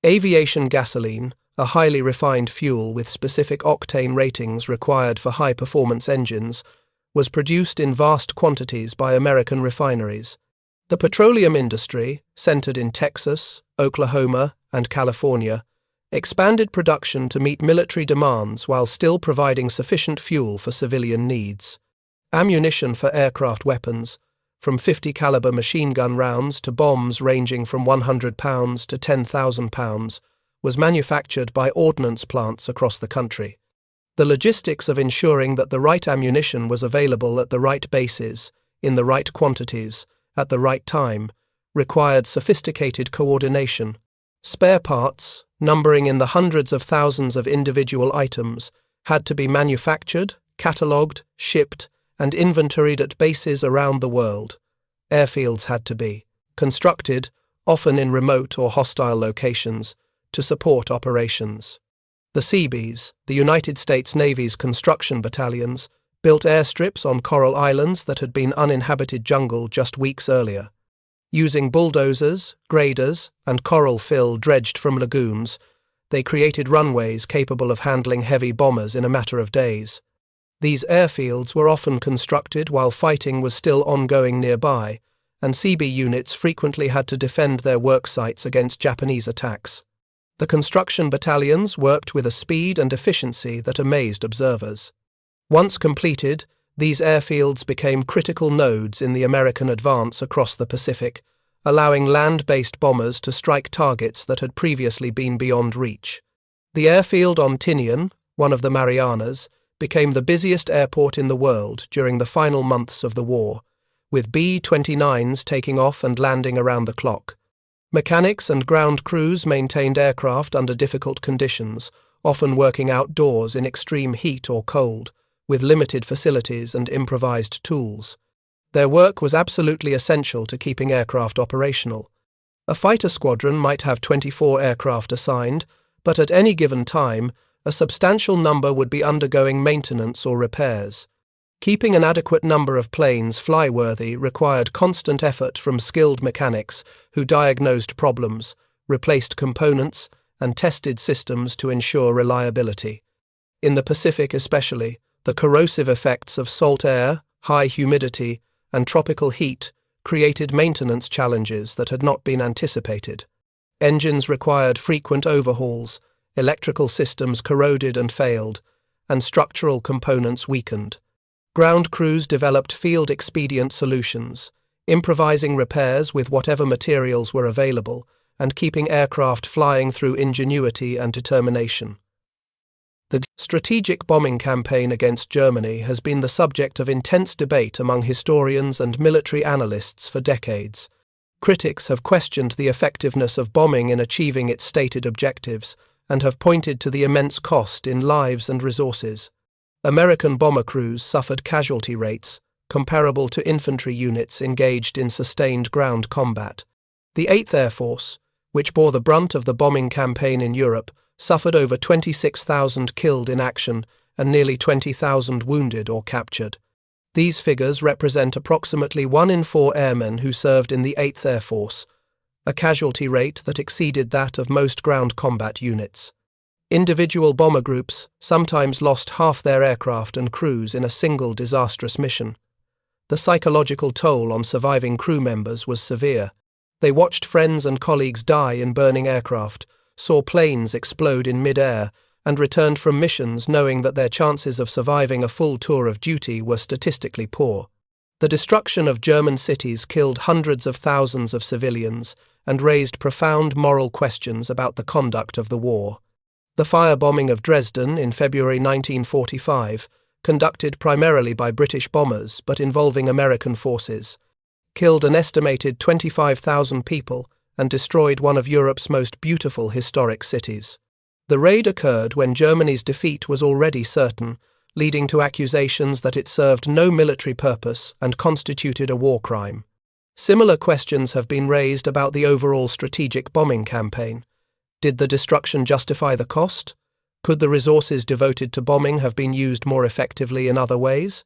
Aviation gasoline, a highly refined fuel with specific octane ratings required for high-performance engines, was produced in vast quantities by American refineries. The petroleum industry, centered in Texas, Oklahoma, and California, expanded production to meet military demands while still providing sufficient fuel for civilian needs. Ammunition for aircraft weapons, from 50 caliber machine gun rounds to bombs ranging from 100 pounds to 10,000 pounds, was manufactured by ordnance plants across the country. The logistics of ensuring that the right ammunition was available at the right bases, in the right quantities, at the right time, required sophisticated coordination. Spare parts, numbering in the hundreds of thousands of individual items, had to be manufactured, catalogued, shipped, and inventoried at bases around the world. Airfields had to be constructed, often in remote or hostile locations, to support operations. The Seabees, the United States Navy's construction battalions, built airstrips on coral islands that had been uninhabited jungle just weeks earlier. Using bulldozers, graders, and coral fill dredged from lagoons, they created runways capable of handling heavy bombers in a matter of days. These airfields were often constructed while fighting was still ongoing nearby, and Seabee units frequently had to defend their work sites against Japanese attacks. The construction battalions worked with a speed and efficiency that amazed observers. Once completed, these airfields became critical nodes in the American advance across the Pacific, allowing land-based bombers to strike targets that had previously been beyond reach. The airfield on Tinian, one of the Marianas, became the busiest airport in the world during the final months of the war, with B-29s taking off and landing around the clock. Mechanics and ground crews maintained aircraft under difficult conditions, often working outdoors in extreme heat or cold, with limited facilities and improvised tools. Their work was absolutely essential to keeping aircraft operational. A fighter squadron might have 24 aircraft assigned, but at any given time, a substantial number would be undergoing maintenance or repairs. Keeping an adequate number of planes flyworthy required constant effort from skilled mechanics who diagnosed problems, replaced components, and tested systems to ensure reliability. In the Pacific especially, the corrosive effects of salt air, high humidity, and tropical heat created maintenance challenges that had not been anticipated. Engines required frequent overhauls, electrical systems corroded and failed, and structural components weakened. Ground crews developed field-expedient solutions, improvising repairs with whatever materials were available, and keeping aircraft flying through ingenuity and determination. The strategic bombing campaign against Germany has been the subject of intense debate among historians and military analysts for decades. Critics have questioned the effectiveness of bombing in achieving its stated objectives, and have pointed to the immense cost in lives and resources. American bomber crews suffered casualty rates comparable to infantry units engaged in sustained ground combat. The 8th Air Force, which bore the brunt of the bombing campaign in Europe, suffered over 26,000 killed in action and nearly 20,000 wounded or captured. These figures represent approximately 1 in 4 airmen who served in the 8th Air Force, a casualty rate that exceeded that of most ground combat units. Individual bomber groups sometimes lost half their aircraft and crews in a single disastrous mission. The psychological toll on surviving crew members was severe. They watched friends and colleagues die in burning aircraft, saw planes explode in mid-air, and returned from missions knowing that their chances of surviving a full tour of duty were statistically poor. The destruction of German cities killed hundreds of thousands of civilians and raised profound moral questions about the conduct of the war. The firebombing of Dresden in February 1945, conducted primarily by British bombers but involving American forces, killed an estimated 25,000 people and destroyed one of Europe's most beautiful historic cities. The raid occurred when Germany's defeat was already certain, leading to accusations that it served no military purpose and constituted a war crime. Similar questions have been raised about the overall strategic bombing campaign. Did the destruction justify the cost? Could the resources devoted to bombing have been used more effectively in other ways?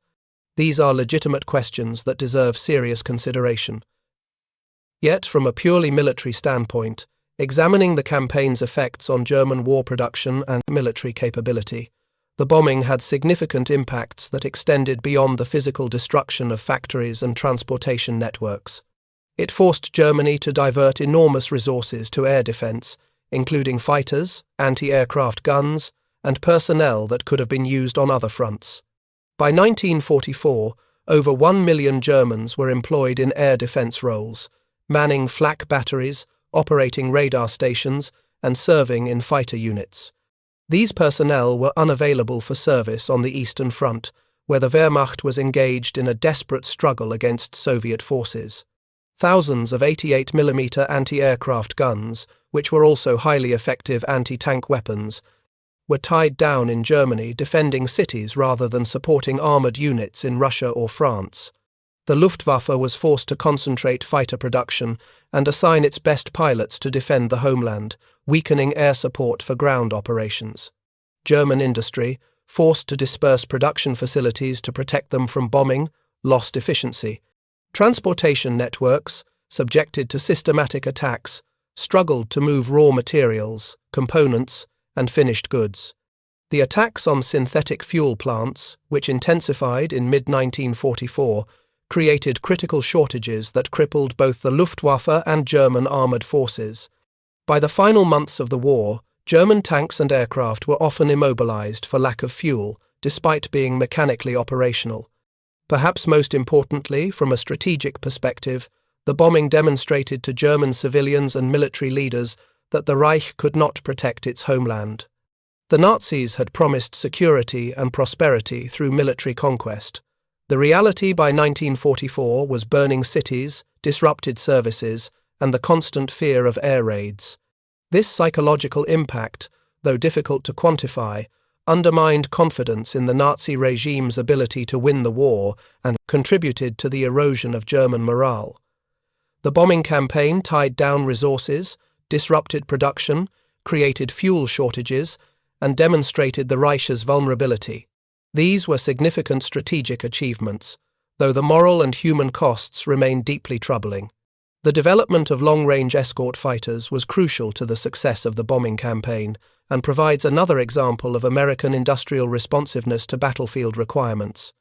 These are legitimate questions that deserve serious consideration. Yet, from a purely military standpoint, examining the campaign's effects on German war production and military capability, the bombing had significant impacts that extended beyond the physical destruction of factories and transportation networks. It forced Germany to divert enormous resources to air defense, including fighters, anti-aircraft guns, and personnel that could have been used on other fronts. By 1944, over 1 million Germans were employed in air defense roles, manning flak batteries, operating radar stations, and serving in fighter units. These personnel were unavailable for service on the Eastern Front, where the Wehrmacht was engaged in a desperate struggle against Soviet forces. Thousands of 88mm anti-aircraft guns, which were also highly effective anti-tank weapons, were tied down in Germany defending cities rather than supporting armoured units in Russia or France. The Luftwaffe was forced to concentrate fighter production and assign its best pilots to defend the homeland, weakening air support for ground operations. German industry, forced to disperse production facilities to protect them from bombing, lost efficiency. Transportation networks, subjected to systematic attacks, struggled to move raw materials, components, and finished goods. The attacks on synthetic fuel plants, which intensified in mid-1944, created critical shortages that crippled both the Luftwaffe and German armoured forces. By the final months of the war, German tanks and aircraft were often immobilized for lack of fuel, despite being mechanically operational. Perhaps most importantly, from a strategic perspective, the bombing demonstrated to German civilians and military leaders that the Reich could not protect its homeland. The Nazis had promised security and prosperity through military conquest. The reality by 1944 was burning cities, disrupted services, and the constant fear of air raids. This psychological impact, though difficult to quantify, undermined confidence in the Nazi regime's ability to win the war and contributed to the erosion of German morale. The bombing campaign tied down resources, disrupted production, created fuel shortages, and demonstrated the Reich's vulnerability. These were significant strategic achievements, though the moral and human costs remained deeply troubling. The development of long-range escort fighters was crucial to the success of the bombing campaign and provides another example of American industrial responsiveness to battlefield requirements.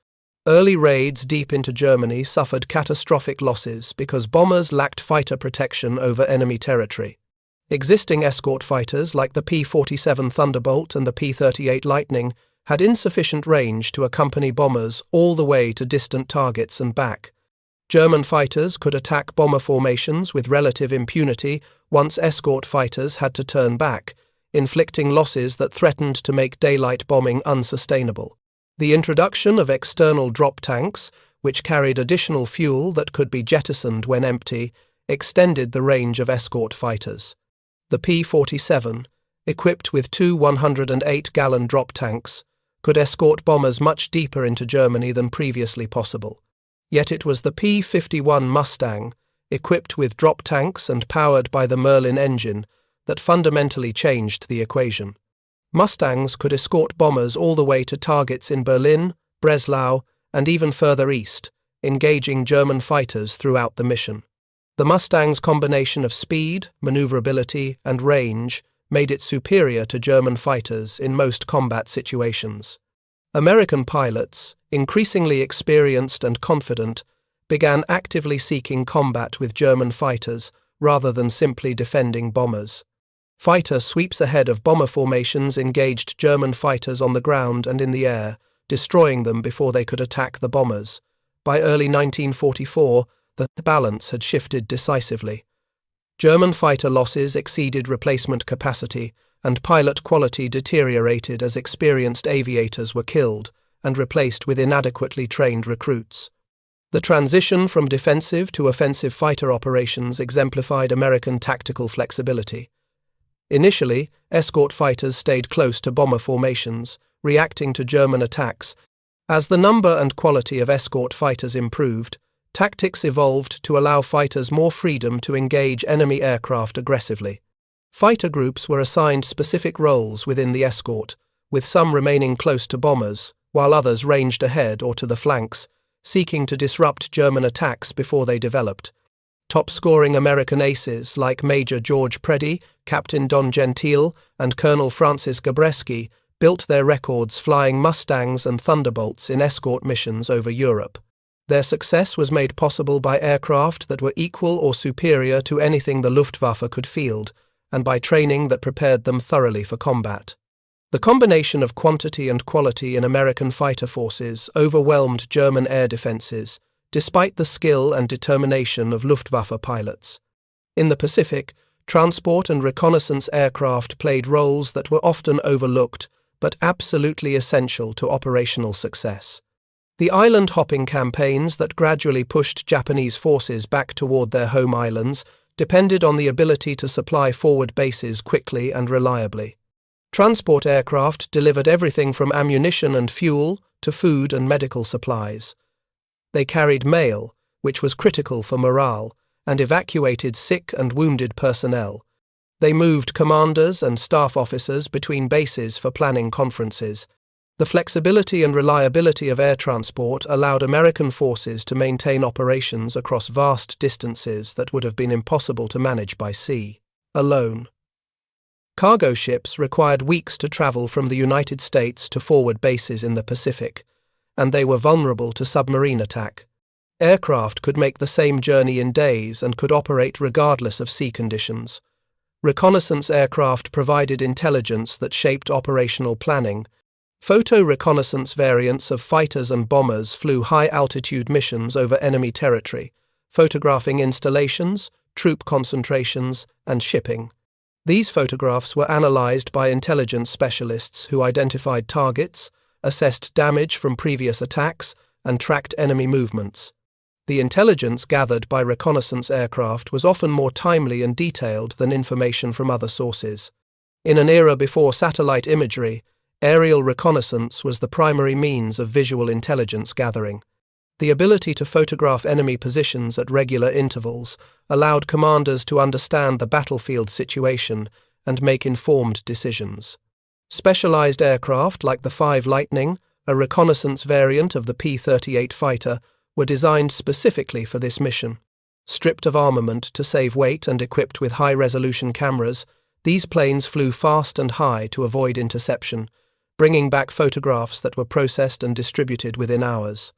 Early raids deep into Germany suffered catastrophic losses because bombers lacked fighter protection over enemy territory. Existing escort fighters like the P-47 Thunderbolt and the P-38 Lightning had insufficient range to accompany bombers all the way to distant targets and back. German fighters could attack bomber formations with relative impunity once escort fighters had to turn back, inflicting losses that threatened to make daylight bombing unsustainable. The introduction of external drop tanks, which carried additional fuel that could be jettisoned when empty, extended the range of escort fighters. The P-47, equipped with two 108-gallon drop tanks, could escort bombers much deeper into Germany than previously possible. Yet it was the P-51 Mustang, equipped with drop tanks and powered by the Merlin engine, that fundamentally changed the equation. Mustangs could escort bombers all the way to targets in Berlin, Breslau, and even further east, engaging German fighters throughout the mission. The Mustang's combination of speed, maneuverability, and range made it superior to German fighters in most combat situations. American pilots, increasingly experienced and confident, began actively seeking combat with German fighters rather than simply defending bombers. Fighter sweeps ahead of bomber formations engaged German fighters on the ground and in the air, destroying them before they could attack the bombers. By early 1944, the balance had shifted decisively. German fighter losses exceeded replacement capacity, and pilot quality deteriorated as experienced aviators were killed and replaced with inadequately trained recruits. The transition from defensive to offensive fighter operations exemplified American tactical flexibility. Initially, escort fighters stayed close to bomber formations, reacting to German attacks. As the number and quality of escort fighters improved, tactics evolved to allow fighters more freedom to engage enemy aircraft aggressively. Fighter groups were assigned specific roles within the escort, with some remaining close to bombers, while others ranged ahead or to the flanks, seeking to disrupt German attacks before they developed. Top-scoring American aces like Major George Preddy, Captain Don Gentile, and Colonel Francis Gabreski built their records flying Mustangs and Thunderbolts in escort missions over Europe. Their success was made possible by aircraft that were equal or superior to anything the Luftwaffe could field, and by training that prepared them thoroughly for combat. The combination of quantity and quality in American fighter forces overwhelmed German air defenses, despite the skill and determination of Luftwaffe pilots. In the Pacific, transport and reconnaissance aircraft played roles that were often overlooked but absolutely essential to operational success. The island-hopping campaigns that gradually pushed Japanese forces back toward their home islands depended on the ability to supply forward bases quickly and reliably. Transport aircraft delivered everything from ammunition and fuel to food and medical supplies. They carried mail, which was critical for morale, and evacuated sick and wounded personnel. They moved commanders and staff officers between bases for planning conferences. The flexibility and reliability of air transport allowed American forces to maintain operations across vast distances that would have been impossible to manage by sea alone. Cargo ships required weeks to travel from the United States to forward bases in the Pacific, and they were vulnerable to submarine attack. Aircraft could make the same journey in days and could operate regardless of sea conditions. Reconnaissance aircraft provided intelligence that shaped operational planning. Photo-reconnaissance variants of fighters and bombers flew high-altitude missions over enemy territory, photographing installations, troop concentrations, and shipping. These photographs were analyzed by intelligence specialists who identified targets, assessed damage from previous attacks, and tracked enemy movements. The intelligence gathered by reconnaissance aircraft was often more timely and detailed than information from other sources. In an era before satellite imagery, aerial reconnaissance was the primary means of visual intelligence gathering. The ability to photograph enemy positions at regular intervals allowed commanders to understand the battlefield situation and make informed decisions. Specialized aircraft like the 5 Lightning, a reconnaissance variant of the P-38 fighter, were designed specifically for this mission. Stripped of armament to save weight and equipped with high-resolution cameras, these planes flew fast and high to avoid interception, bringing back photographs that were processed and distributed within hours.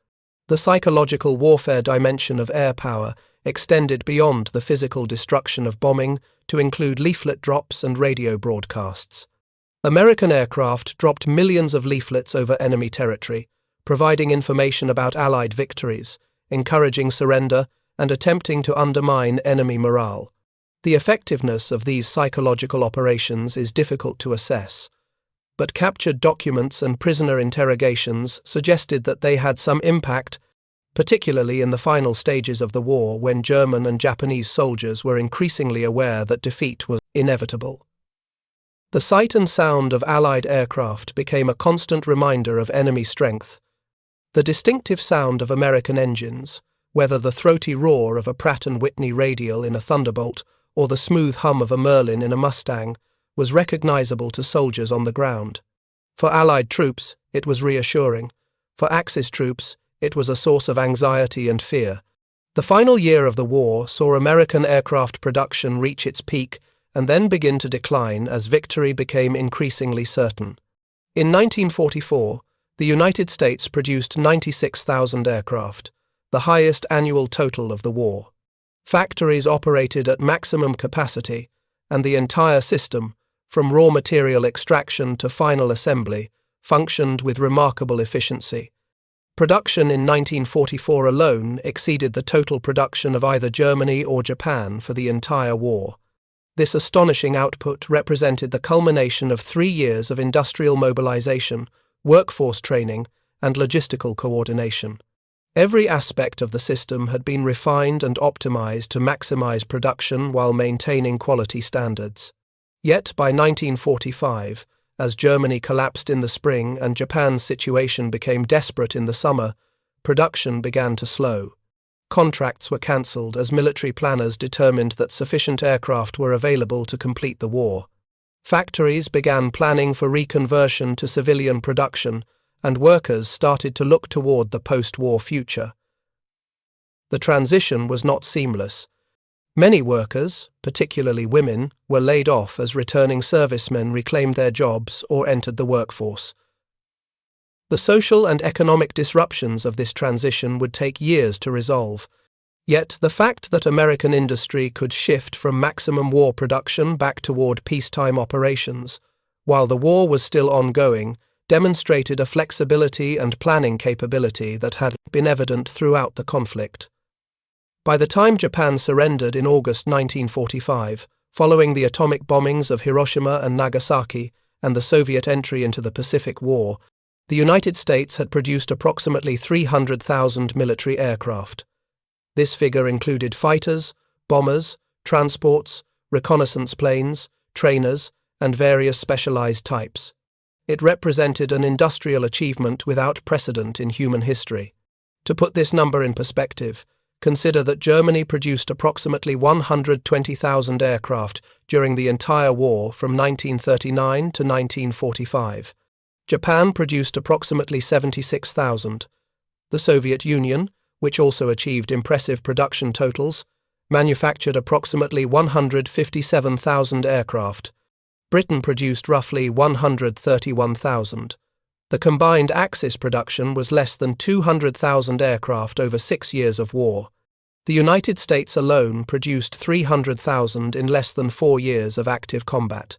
The psychological warfare dimension of air power extended beyond the physical destruction of bombing to include leaflet drops and radio broadcasts. American aircraft dropped millions of leaflets over enemy territory, providing information about Allied victories, encouraging surrender, and attempting to undermine enemy morale. The effectiveness of these psychological operations is difficult to assess, but captured documents and prisoner interrogations suggested that they had some impact, particularly in the final stages of the war when German and Japanese soldiers were increasingly aware that defeat was inevitable. The sight and sound of Allied aircraft became a constant reminder of enemy strength. The distinctive sound of American engines, whether the throaty roar of a Pratt & Whitney radial in a Thunderbolt or the smooth hum of a Merlin in a Mustang, was recognizable to soldiers on the ground. For Allied troops, it was reassuring. For Axis troops, it was a source of anxiety and fear. The final year of the war saw American aircraft production reach its peak and then begin to decline as victory became increasingly certain. In 1944, the United States produced 96,000 aircraft, the highest annual total of the war. Factories operated at maximum capacity, and the entire system, from raw material extraction to final assembly, functioned with remarkable efficiency. Production in 1944 alone exceeded the total production of either Germany or Japan for the entire war. This astonishing output represented the culmination of 3 years of industrial mobilization, workforce training, and logistical coordination. Every aspect of the system had been refined and optimized to maximize production while maintaining quality standards. Yet by 1945, as Germany collapsed in the spring and Japan's situation became desperate in the summer, production began to slow. Contracts were cancelled as military planners determined that sufficient aircraft were available to complete the war. Factories began planning for reconversion to civilian production, and workers started to look toward the post-war future. The transition was not seamless. Many workers, particularly women, were laid off as returning servicemen reclaimed their jobs or entered the workforce. The social and economic disruptions of this transition would take years to resolve. Yet the fact that American industry could shift from maximum war production back toward peacetime operations, while the war was still ongoing, demonstrated a flexibility and planning capability that had been evident throughout the conflict. By the time Japan surrendered in August 1945, following the atomic bombings of Hiroshima and Nagasaki and the Soviet entry into the Pacific War, the United States had produced approximately 300,000 military aircraft. This figure included fighters, bombers, transports, reconnaissance planes, trainers, and various specialized types. It represented an industrial achievement without precedent in human history. To put this number in perspective, consider that Germany produced approximately 120,000 aircraft during the entire war from 1939 to 1945. Japan produced approximately 76,000. The Soviet Union, which also achieved impressive production totals, manufactured approximately 157,000 aircraft. Britain produced roughly 131,000. The combined Axis production was less than 200,000 aircraft over 6 years of war. The United States alone produced 300,000 in less than 4 years of active combat.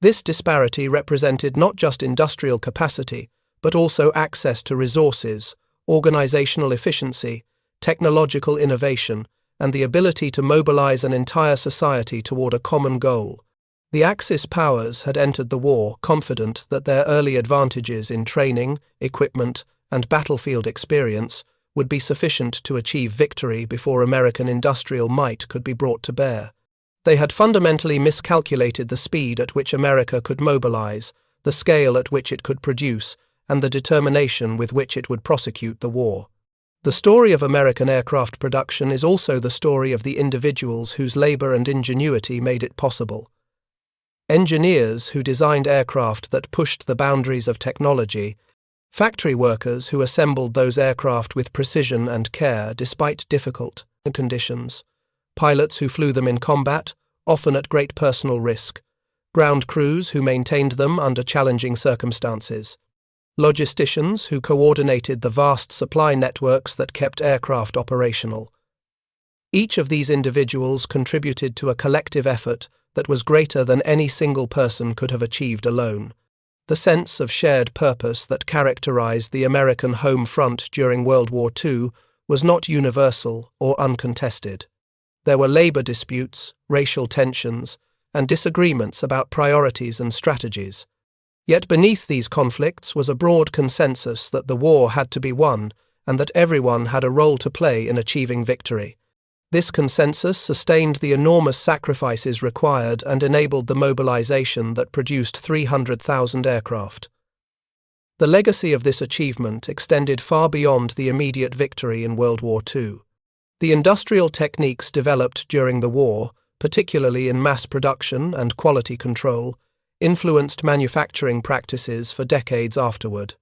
This disparity represented not just industrial capacity, but also access to resources, organizational efficiency, technological innovation, and the ability to mobilize an entire society toward a common goal. The Axis powers had entered the war confident that their early advantages in training, equipment, and battlefield experience would be sufficient to achieve victory before American industrial might could be brought to bear. They had fundamentally miscalculated the speed at which America could mobilize, the scale at which it could produce, and the determination with which it would prosecute the war. The story of American aircraft production is also the story of the individuals whose labor and ingenuity made it possible. Engineers who designed aircraft that pushed the boundaries of technology, factory workers who assembled those aircraft with precision and care despite difficult conditions, pilots who flew them in combat, often at great personal risk, ground crews who maintained them under challenging circumstances, logisticians who coordinated the vast supply networks that kept aircraft operational. Each of these individuals contributed to a collective effort that was greater than any single person could have achieved alone. The sense of shared purpose that characterized the American home front during World War II was not universal or uncontested. There were labor disputes, racial tensions, and disagreements about priorities and strategies. Yet beneath these conflicts was a broad consensus that the war had to be won and that everyone had a role to play in achieving victory. This consensus sustained the enormous sacrifices required and enabled the mobilization that produced 300,000 aircraft. The legacy of this achievement extended far beyond the immediate victory in World War II. The industrial techniques developed during the war, particularly in mass production and quality control, influenced manufacturing practices for decades afterward.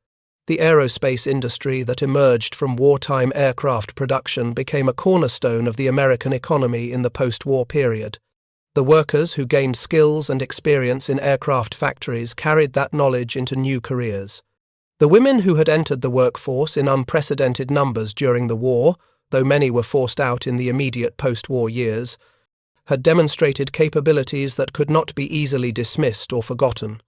The aerospace industry that emerged from wartime aircraft production became a cornerstone of the American economy in the post-war period. The workers who gained skills and experience in aircraft factories carried that knowledge into new careers. The women who had entered the workforce in unprecedented numbers during the war, though many were forced out in the immediate post-war years, had demonstrated capabilities that could not be easily dismissed or forgotten.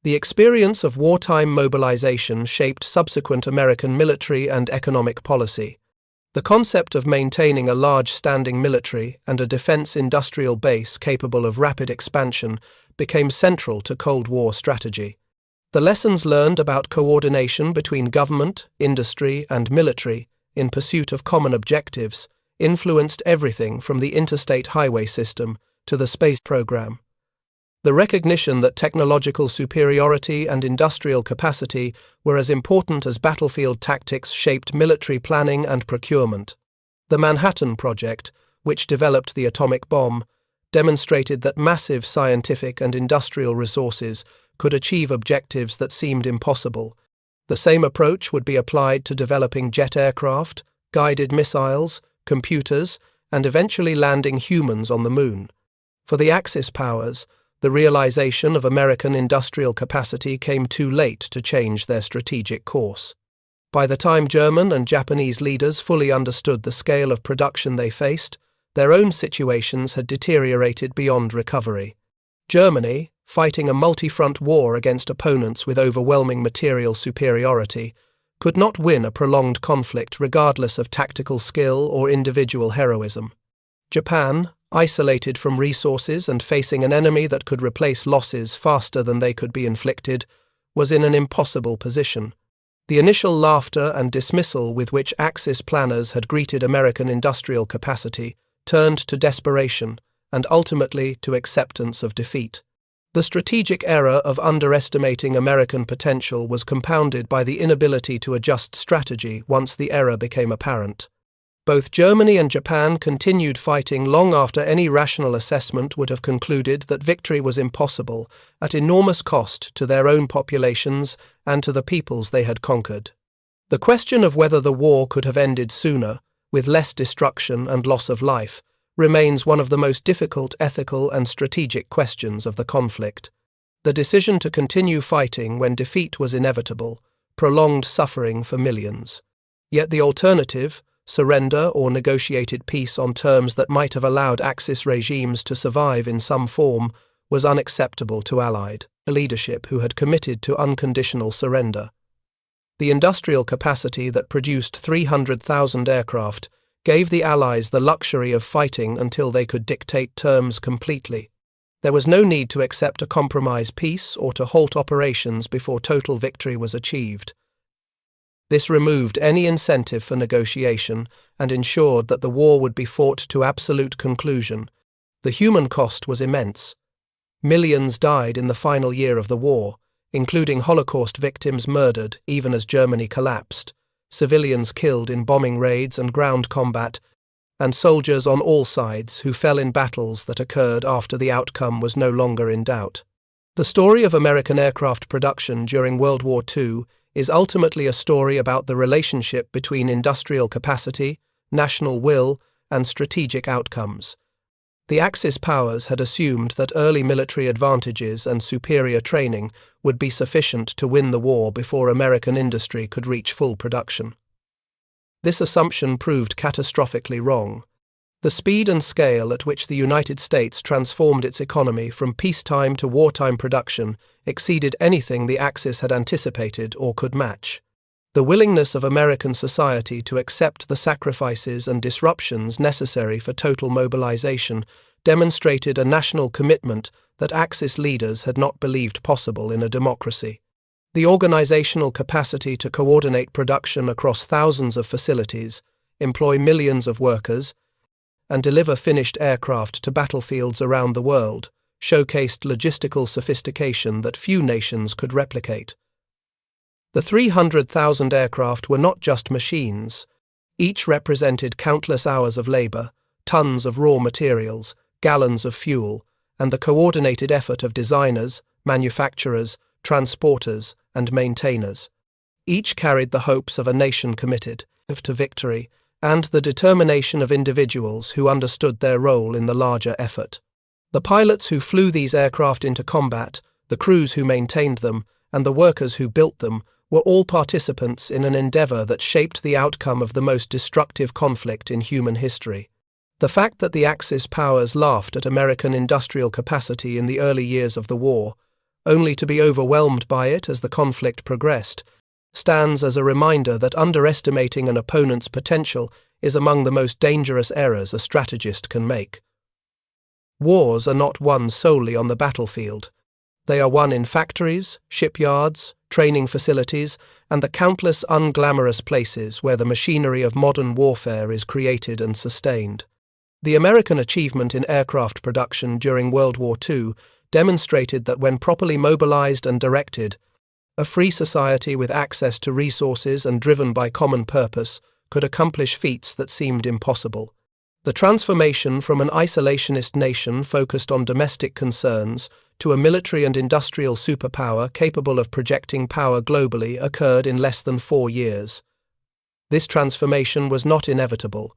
The experience of wartime mobilization shaped subsequent American military and economic policy. The concept of maintaining a large standing military and a defense industrial base capable of rapid expansion became central to Cold War strategy. The lessons learned about coordination between government, industry, and military in pursuit of common objectives influenced everything from the interstate highway system to the space program. The recognition that technological superiority and industrial capacity were as important as battlefield tactics shaped military planning and procurement. The Manhattan Project, which developed the atomic bomb, demonstrated that massive scientific and industrial resources could achieve objectives that seemed impossible. The same approach would be applied to developing jet aircraft, guided missiles, computers, and eventually landing humans on the moon. For the Axis powers, the realization of American industrial capacity came too late to change their strategic course. By the time German and Japanese leaders fully understood the scale of production they faced, their own situations had deteriorated beyond recovery. Germany, fighting a multi-front war against opponents with overwhelming material superiority, could not win a prolonged conflict regardless of tactical skill or individual heroism. Japan, isolated from resources and facing an enemy that could replace losses faster than they could be inflicted, was in an impossible position. The initial laughter and dismissal with which Axis planners had greeted American industrial capacity turned to desperation and ultimately to acceptance of defeat. The strategic error of underestimating American potential was compounded by the inability to adjust strategy once the error became apparent. Both Germany and Japan continued fighting long after any rational assessment would have concluded that victory was impossible, at enormous cost to their own populations and to the peoples they had conquered. The question of whether the war could have ended sooner, with less destruction and loss of life, remains one of the most difficult ethical and strategic questions of the conflict. The decision to continue fighting when defeat was inevitable prolonged suffering for millions. Yet the alternative, surrender or negotiated peace on terms that might have allowed Axis regimes to survive in some form, was unacceptable to Allied leadership who had committed to unconditional surrender. The industrial capacity that produced 300,000 aircraft gave the Allies the luxury of fighting until they could dictate terms completely. There was no need to accept a compromise peace or to halt operations before total victory was achieved. This removed any incentive for negotiation and ensured that the war would be fought to absolute conclusion. The human cost was immense. Millions died in the final year of the war, including Holocaust victims murdered even as Germany collapsed, civilians killed in bombing raids and ground combat, and soldiers on all sides who fell in battles that occurred after the outcome was no longer in doubt. The story of American aircraft production during World War II is ultimately a story about the relationship between industrial capacity, national will, and strategic outcomes. The Axis powers had assumed that early military advantages and superior training would be sufficient to win the war before American industry could reach full production. This assumption proved catastrophically wrong. The speed and scale at which the United States transformed its economy from peacetime to wartime production exceeded anything the Axis had anticipated or could match. The willingness of American society to accept the sacrifices and disruptions necessary for total mobilization demonstrated a national commitment that Axis leaders had not believed possible in a democracy. The organizational capacity to coordinate production across thousands of facilities, employ millions of workers, and deliver finished aircraft to battlefields around the world showcased logistical sophistication that few nations could replicate. The 300,000 aircraft were not just machines. Each represented countless hours of labor, tons of raw materials, gallons of fuel, and the coordinated effort of designers, manufacturers, transporters, and maintainers. Each carried the hopes of a nation committed to victory and the determination of individuals who understood their role in the larger effort. The pilots who flew these aircraft into combat, the crews who maintained them, and the workers who built them were all participants in an endeavor that shaped the outcome of the most destructive conflict in human history. The fact that the Axis powers laughed at American industrial capacity in the early years of the war, only to be overwhelmed by it as the conflict progressed, stands as a reminder that underestimating an opponent's potential is among the most dangerous errors a strategist can make. Wars are not won solely on the battlefield. They are won in factories, shipyards, training facilities, and the countless unglamorous places where the machinery of modern warfare is created and sustained. The American achievement in aircraft production during World War II demonstrated that when properly mobilized and directed, a free society with access to resources and driven by common purpose could accomplish feats that seemed impossible. The transformation from an isolationist nation focused on domestic concerns to a military and industrial superpower capable of projecting power globally occurred in less than 4 years. This transformation was not inevitable.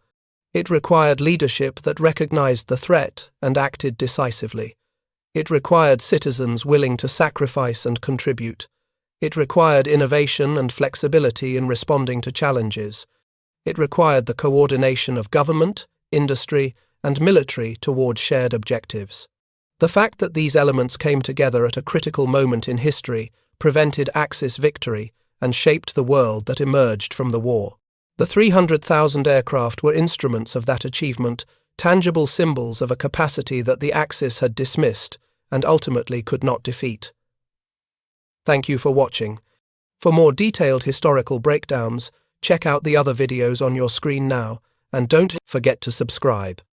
It required leadership that recognized the threat and acted decisively. It required citizens willing to sacrifice and contribute. It required innovation and flexibility in responding to challenges. It required the coordination of government, industry, and military toward shared objectives. The fact that these elements came together at a critical moment in history prevented Axis victory and shaped the world that emerged from the war. The 300,000 aircraft were instruments of that achievement, tangible symbols of a capacity that the Axis had dismissed and ultimately could not defeat. Thank you for watching. For more detailed historical breakdowns, check out the other videos on your screen now, and don't forget to subscribe.